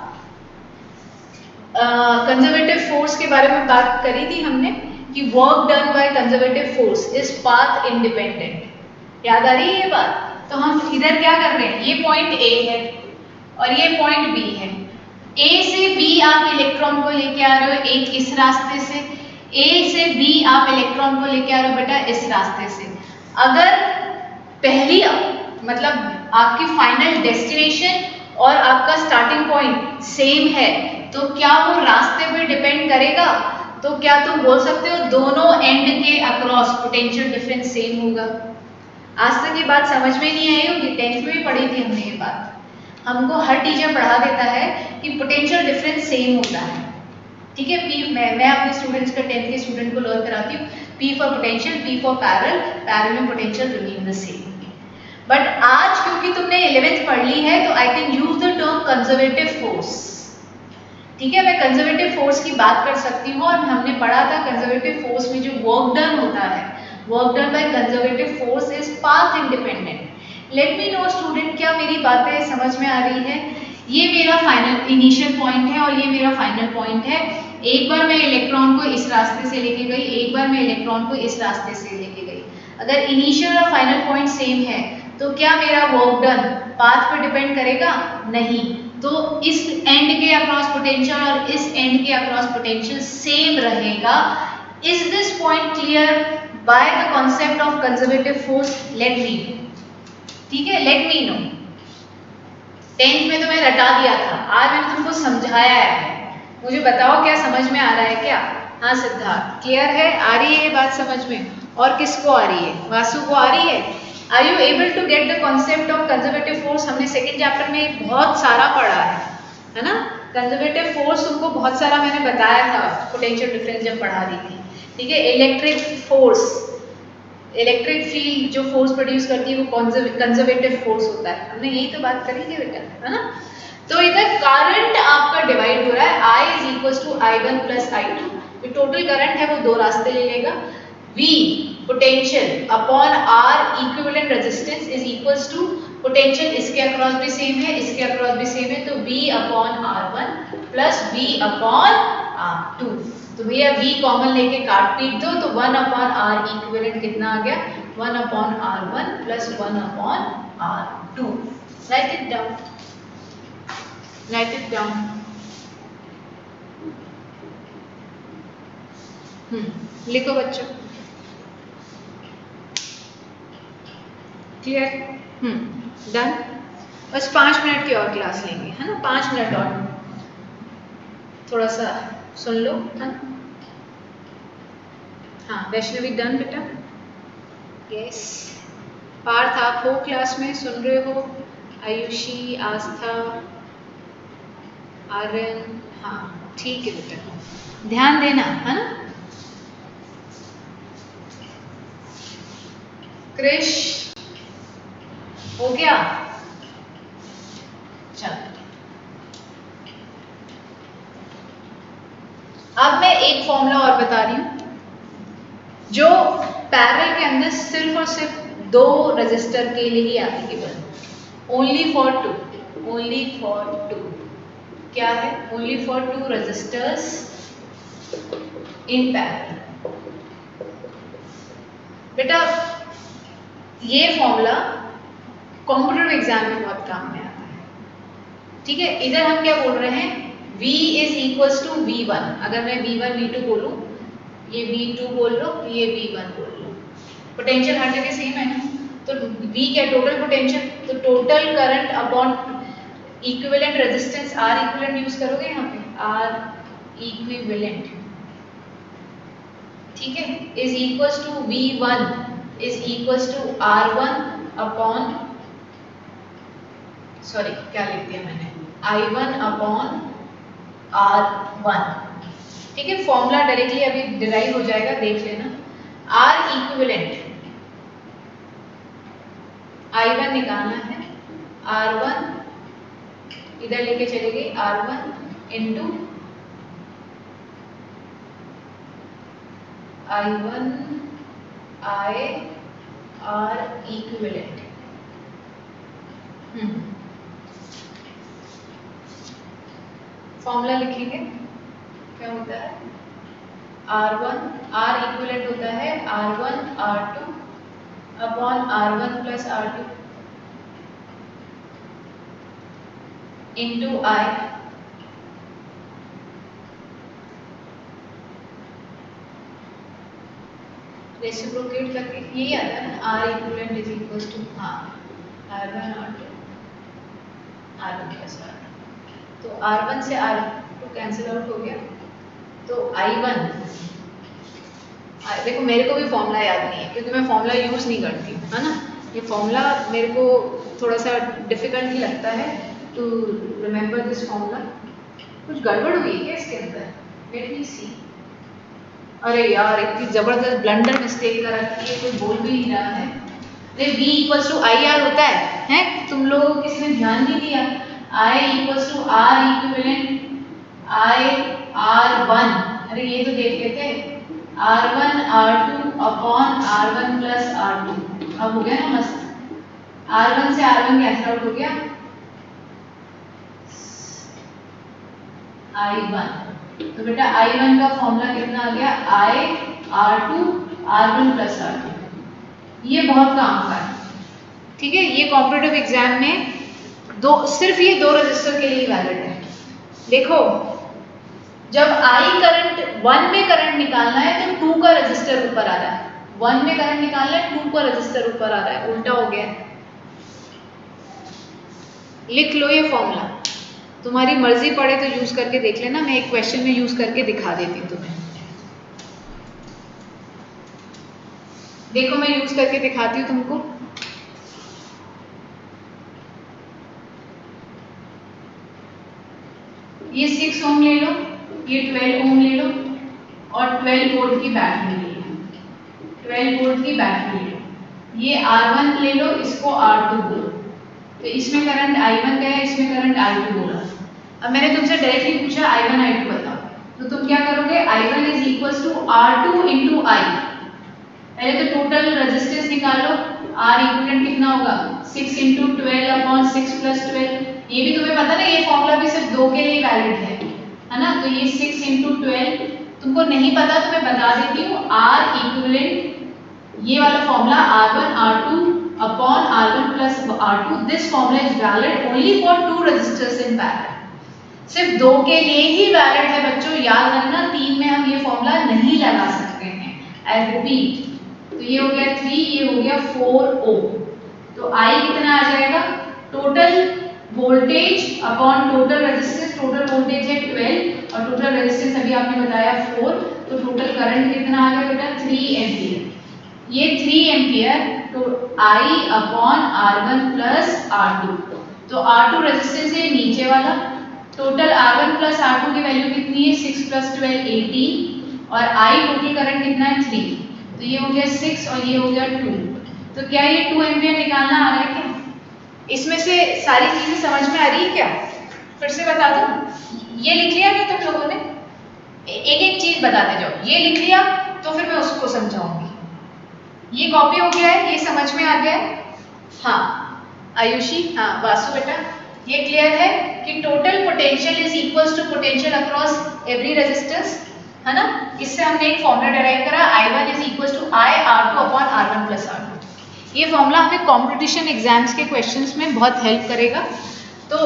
कंजर्वेटिव फोर्स के बारे में बात करी थी हमने कि work done by conservative force is path independent. याद आ रही है ये बात? तो हम इधर क्या कर रहे हैं, ये पॉइंट A है और ये पॉइंट B है। ए से बी आप इलेक्ट्रॉन को लेके आ रहे हो एक इस रास्ते से, ए से बी आप इलेक्ट्रॉन को लेके आ रहे हो बेटा इस रास्ते से। अगर पहली मतलब आपकी फाइनल डेस्टिनेशन और आपका स्टार्टिंग पॉइंट सेम है तो क्या वो रास्ते पे डिपेंड करेगा? तो क्या तुम बोल सकते हो दोनों एंड के अक्रॉस पोटेंशियल डिफरेंस सेम होगा? आज तक ये बात समझ में नहीं आई होगी, 10th में भी पढ़ी थी हमने ये बात। हमको हर टीचर पढ़ा देता है कि पोटेंशियल डिफरेंस सेम होता है, ठीक है। पी मैं अपने स्टूडेंट्स का 10th के स्टूडेंट को लर्न कराती हूँ, P for potential, P for parallel, parallel में potential remain the same. But आज क्योंकि तुमने 11th पढ़ ली है तो I can use the term conservative force, ठीक है। मैं कंजर्वेटिव फोर्स की बात कर सकती हूँ और हमने पढ़ा था कंजर्वेटिव फोर्स में जो वर्क डन होता है, work done by conservative force is path independent. Late me no student, क्या मेरी बातें समझ में आ रही है? ये मेरा फाइनल इनिशियल पॉइंट है और ये मेरा फाइनल पॉइंट है। एक बार मैं इलेक्ट्रॉन को इस रास्ते से लेके गई, एक बार मैं इलेक्ट्रॉन को इस रास्ते से लेके गई। अगर इनिशियल और फाइनल पॉइंट सेम है तो क्या मेरा वर्क डन पाथ पर डिपेंड करेगा? नहीं। तो इस एंड के अक्रॉस पोटेंशियल और इस एंड के अक्रॉस पोटेंशियल सेम रहेगा। Is this point clear by the concept of conservative force? Late me no, ठीक है, लेट मी नो। 10th में तो मैं रटा दिया था, आज मैंने तुमको समझाया है। मुझे बताओ क्या समझ में आ रहा है क्या? हाँ सिद्धार्थ, क्लियर है? आ रही है ये बात समझ में? और किसको आ रही है? वासु को आ रही है? Are you able to get the concept of conservative force? हमने सेकेंड चैप्टर में बहुत सारा पढ़ा है ना। कंजर्वेटिव फोर्स तुमको बहुत सारा मैंने बताया था पोटेंशियल डिफरेंस जब पढ़ा रही थी, ठीक है। इलेक्ट्रिक फोर्स, इलेक्ट्रिक फील्ड जो फोर्स प्रोड्यूस करती है वो कंजर्वेटिव फोर्स होता है, हमने यही तो बात करी थी बेटा, है ना। तो इधर करंट आपका डिवाइड हो रहा है, I is equal to I1 plus I2, जो टोटल करंट है वो दो रास्ते ले लेगा। V potential upon R equivalent resistance is equal to potential इसके अक्रॉस भी सेम है, इसके अक्रॉस भी सेम है, तो V upon R1 plus V upon R2। तो भैया V कॉमन लेके काट पीट दो तो 1 अपॉन R इक्विवेलेंट कितना आ गया? 1 upon R1 plus 1 upon R2। Right it down, right it down. लिखो बच्चों, क्लियर? डन। बस 5 मिनट की और क्लास लेंगे, है ना, 5 मिनट और, थोड़ा सा सुन लो, है ना। हाँ वैष्णवी डन बेटा? यस। पार्थ आप हो क्लास में, सुन रहे हो? आयुषी, आस्था, आर्यन, हाँ ठीक है बेटा, ध्यान देना, है ना। क्रिश हो गया? चलो अब मैं एक फॉर्मूला और बता रही हूँ जो पैरेलल के अंदर सिर्फ और सिर्फ 2 रजिस्टर के लिए ही applicable, only for 2, only for 2। क्या है? Only for 2 registers in parallel. बेटा ये फॉर्मूला कॉम्पिटिटिव एग्जाम में बहुत काम में आता है, ठीक है। इधर हम क्या बोल रहे हैं? V is equals to V1। अगर मैं V1 V2 बोलूँ, ये V2 बोल लो, ये V1 बोल लो, पोटेंशियल हर जगह सेम है ना। तो V क्या? टोटल पोटेंशियल, तो total current upon equivalent resistance R equivalent use करोगे यहाँ पे, R इक्विवेलेंट, ठीक है, is equals to V1 is equals to R1 upon, sorry क्या लिख दिया मैंने, I1 अपॉन R1, ठीक है। फॉर्मूला डायरेक्टली अभी डिराइव हो जाएगा, देख लेना। R इक्विवेलेंट I1 निकालना है, R1 इधर लेके चले गए, R1 into I1 I R equivalent. Formula लिखेंगे, क्या होता है? R1 R इक्विवेलेंट होता है R1 R2 upon R1 plus R2 into I reciprocate करके यही आता है ना, R equivalent is equal to R1 R2 R1 plus R2। तो R1 से R2 कैंसिल आउट हो गया, तो I1, देखो मेरे को भी फॉर्मूला याद नहीं है क्योंकि मैं फॉर्मूला यूज़ नहीं करती हूँ, है ना। ये फॉर्मूला मेरे को थोड़ा सा डिफिकल्ट ही लगता है टू रिमेंबर दिस फॉर्मूला। कुछ गड़बड़ हुई है क्या इसके अंदर? लेट मी सी। अरे यार इतनी ज़बरदस्त ब्लंडर मिस्टेक कर रखी है, कोई बोल भी नहीं रहा है। अरे V equals to I R होता है? तुम लोगों को किसी ने ध्यान नहीं दिया। I equals to R equivalent I R1। अरे ये तो देख लेते, R1 R2 upon R1 plus R2। अब हो गया ना मस्त, R1 से R1 कैंसिल आउट हो गया, I1। तो बेटा I1 का फॉर्मूला कितना आ गया, I R2 R1 plus R2। ये बहुत काम का है, ठीक है। ये कॉम्पिटिटिव एग्जाम में सिर्फ ये दो रजिस्टर के लिए वैलिड है। देखो जब I करंट 1 में करंट निकालना है तो 2 का रजिस्टर ऊपर आ रहा है, 1 में करंट निकालना है 2 का रजिस्टर ऊपर आ रहा है, उल्टा हो गया। लिख लो ये फॉर्मूला, तुम्हारी मर्जी पड़े तो यूज करके देख लेना, मैं एक क्वेश्चन में यूज करके दिखा देती हूँ तुम्हें। देखो मैं यूज करके दिखाती हूँ तुमको। ये 6 ओम ले लो, ये 12 ओम ले लो और 12 वोल्ट की बैटरी ले लो, 12 वोल्ट की बैटरी ले लो। ये R1 ले लो, इसको R2 बोलो, तो इसमें करंट I1 का है, इसमें करंट I2 बोला। अब मैंने तुमसे डायरेक्टली पूछा I1 I2 बताओ, तो तुम क्या करोगे, I1 is equals to R2 into I। पहले तो टोटल रेजिस्टेंस निकालो, R इक्विवेलेंट कितना होगा, 6 इंटू 12 अपॉन 6 प्लस 12। ये भी तुम्हें पता ना, ये फॉर्मूला भी सिर्फ 2 के लिए वैलिड है ना। तो ये 6 इंटू 12, तुमको नहीं पता तो मैं बता देती हूँ, R इक्विवेलेंट ये वाला formula R1 R2 upon R1 plus R2, this formula is valid only for 2 resistors in parallel. सिर्फ 2 के लिए ही वैलिड है बच्चों, याद रखना, 3 में हम ये फॉर्मूला नहीं लगा सकते हैं। आई रिपीट, तो ये हो गया 3, ये हो गया 4 ओम। तो I कितना आ जाएगा, total voltage upon total resistance, total voltage है 12 और टोटल रेजिस्टेंस अभी आपने बताया 4, तो टोटल करंट कितना आ गया बेटा, 3 एम्पियर। ये 3 एम्पियर तो I upon R1 plus R2, तो R2 रेजिस्टेंस है नीचे वाला, टोटल R1 प्लस R2 की वैल्यू कितनी है, 6 प्लस 12 18 और I टोटल करंट कितना है 3, तो ये हो गया 6 और ये हो गया 2। तो क्या ये 2 एम्पियर निकालना आ रहा है क्या? इसमें से सारी चीजें समझ में आ रही है क्या? फिर से बता दूं, ये लिख लिया क्या तुम लोगों ने? एक एक चीज बताते जाओ, ये लिख लिया तो फिर मैं उसको समझाऊंगी। ये कॉपी हो गया है, ये समझ में आ गया है? हाँ आयुषी, हाँ वासु बेटा, ये क्लियर है कि total potential is equals to potential across every resistance, है ना। इससे हमने एक फॉर्मूला डिराइव करा, I1 is equals to I R2 upon R1 plus R2। ये फॉर्मूला हमें कॉम्पिटिशन एग्जाम्स के क्वेश्चंस में बहुत हेल्प करेगा, तो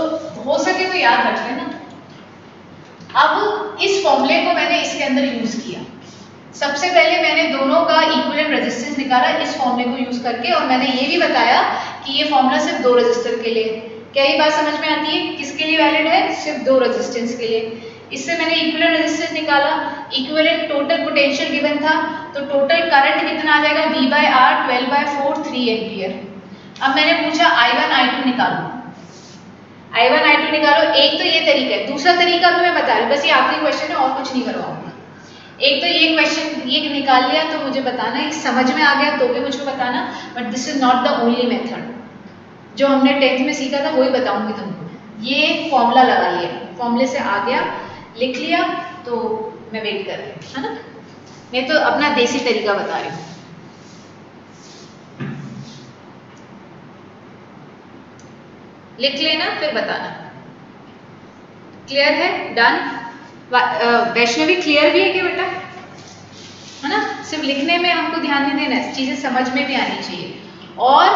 हो सके तो याद रख लेना। अब इस फॉर्मूले को मैंने इसके अंदर यूज किया। सबसे पहले मैंने दोनों का इक्विवेलेंट रेजिस्टेंस निकाला इस फॉर्मूले को यूज करके, और मैंने ये भी बताया कि ये फॉर्मूला सिर्फ 2 रेजिस्टर के लिए। क्या ये बात समझ में आती है? किसके लिए वैलिड है? सिर्फ 2 रेजिस्टेंस के लिए। इससे मैंने इक्विवेलेंट रेजिस्टेंस निकाला, इक्विवेलेंट टोटल पोटेंशियल गिवन था, तो टोटल करंट कितना आ जाएगा, V बाय R 12/4 3 एम्पियर। अब मैंने पूछा I1 I2 निकालो, I1 I2 निकालो। एक तो ये तरीका है, दूसरा तरीका भी मैं बता रही हूँ, बस ये आखिरी क्वेश्चन है और कुछ नहीं करवाऊंगा। एक तो ये क्वेश्चन ये निकाल लिया तो मुझे बताना, ये समझ में आ गया तो भी मुझको बताना, but this is not the only method. जो हमने 10th में सीखा था वही बताऊंगी तुमको। ये फॉर्मूला लगा लिया, फॉर्मूले से आ गया, लिख लिया, तो मैं वेट कर रही हूँ, है ना। मैं तो अपना देसी तरीका बता रही हूँ। लिख लेना फिर बताना। क्लियर है? डन? वैष्णवी क्लियर भी है क्या बेटा? है ना। सिर्फ लिखने में हमको ध्यान नहीं देना है, चीजें समझ में भी आनी चाहिए। और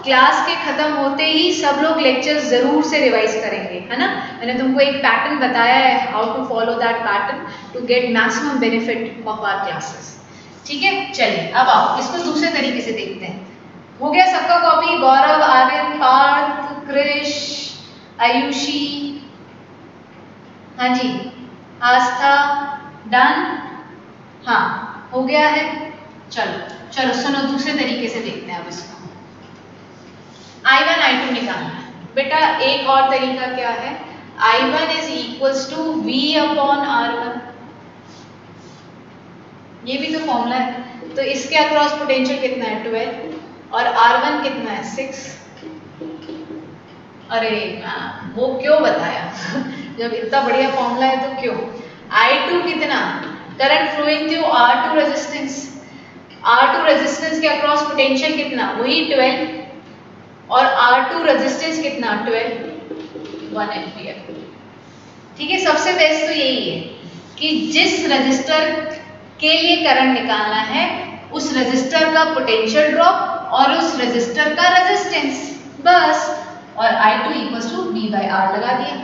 क्लास के खत्म होते ही सब लोग लेक्चर्स जरूर से रिवाइज करेंगे, है ना। मैंने तुमको एक पैटर्न बताया है, how to follow that pattern to get maximum benefit of our classes. ठीक है, चलिए अब आओ इसको दूसरे तरीके से देखते हैं। हो गया सबका कॉपी? गौरव, आर्यन, पार्थ, कृष, आयुषी, हाँ जी, आस्था, डन, हाँ हो गया है। चलो चलो सुनो, दूसरे तरीके से देखते हैं अब इसको। I1 I2 निकालना है बेटा। एक और तरीका क्या है, I1 is equals to V upon R1, ये भी तो फॉर्मूला है। तो इसके अक्रॉस पोटेंशियल कितना है 12 और R1 कितना है 6। अरे वो क्यों बताया जब इतना बढ़िया फॉर्मूला है तो क्यों। I2 कितना, current flowing through R2 resistance, R2 resistance के अक्रॉस पोटेंशियल कितना, वही 12 और R2 रेजिस्टेंस कितना 12, 1 एम्पियर। ठीक है, सबसे बेस्ट तो यही है कि जिस रजिस्टर के लिए करंट निकालना है उस रजिस्टर का पोटेंशियल ड्रॉप और उस रजिस्टर का रेजिस्टेंस, बस। और I2 equals to V by R लगा दिया।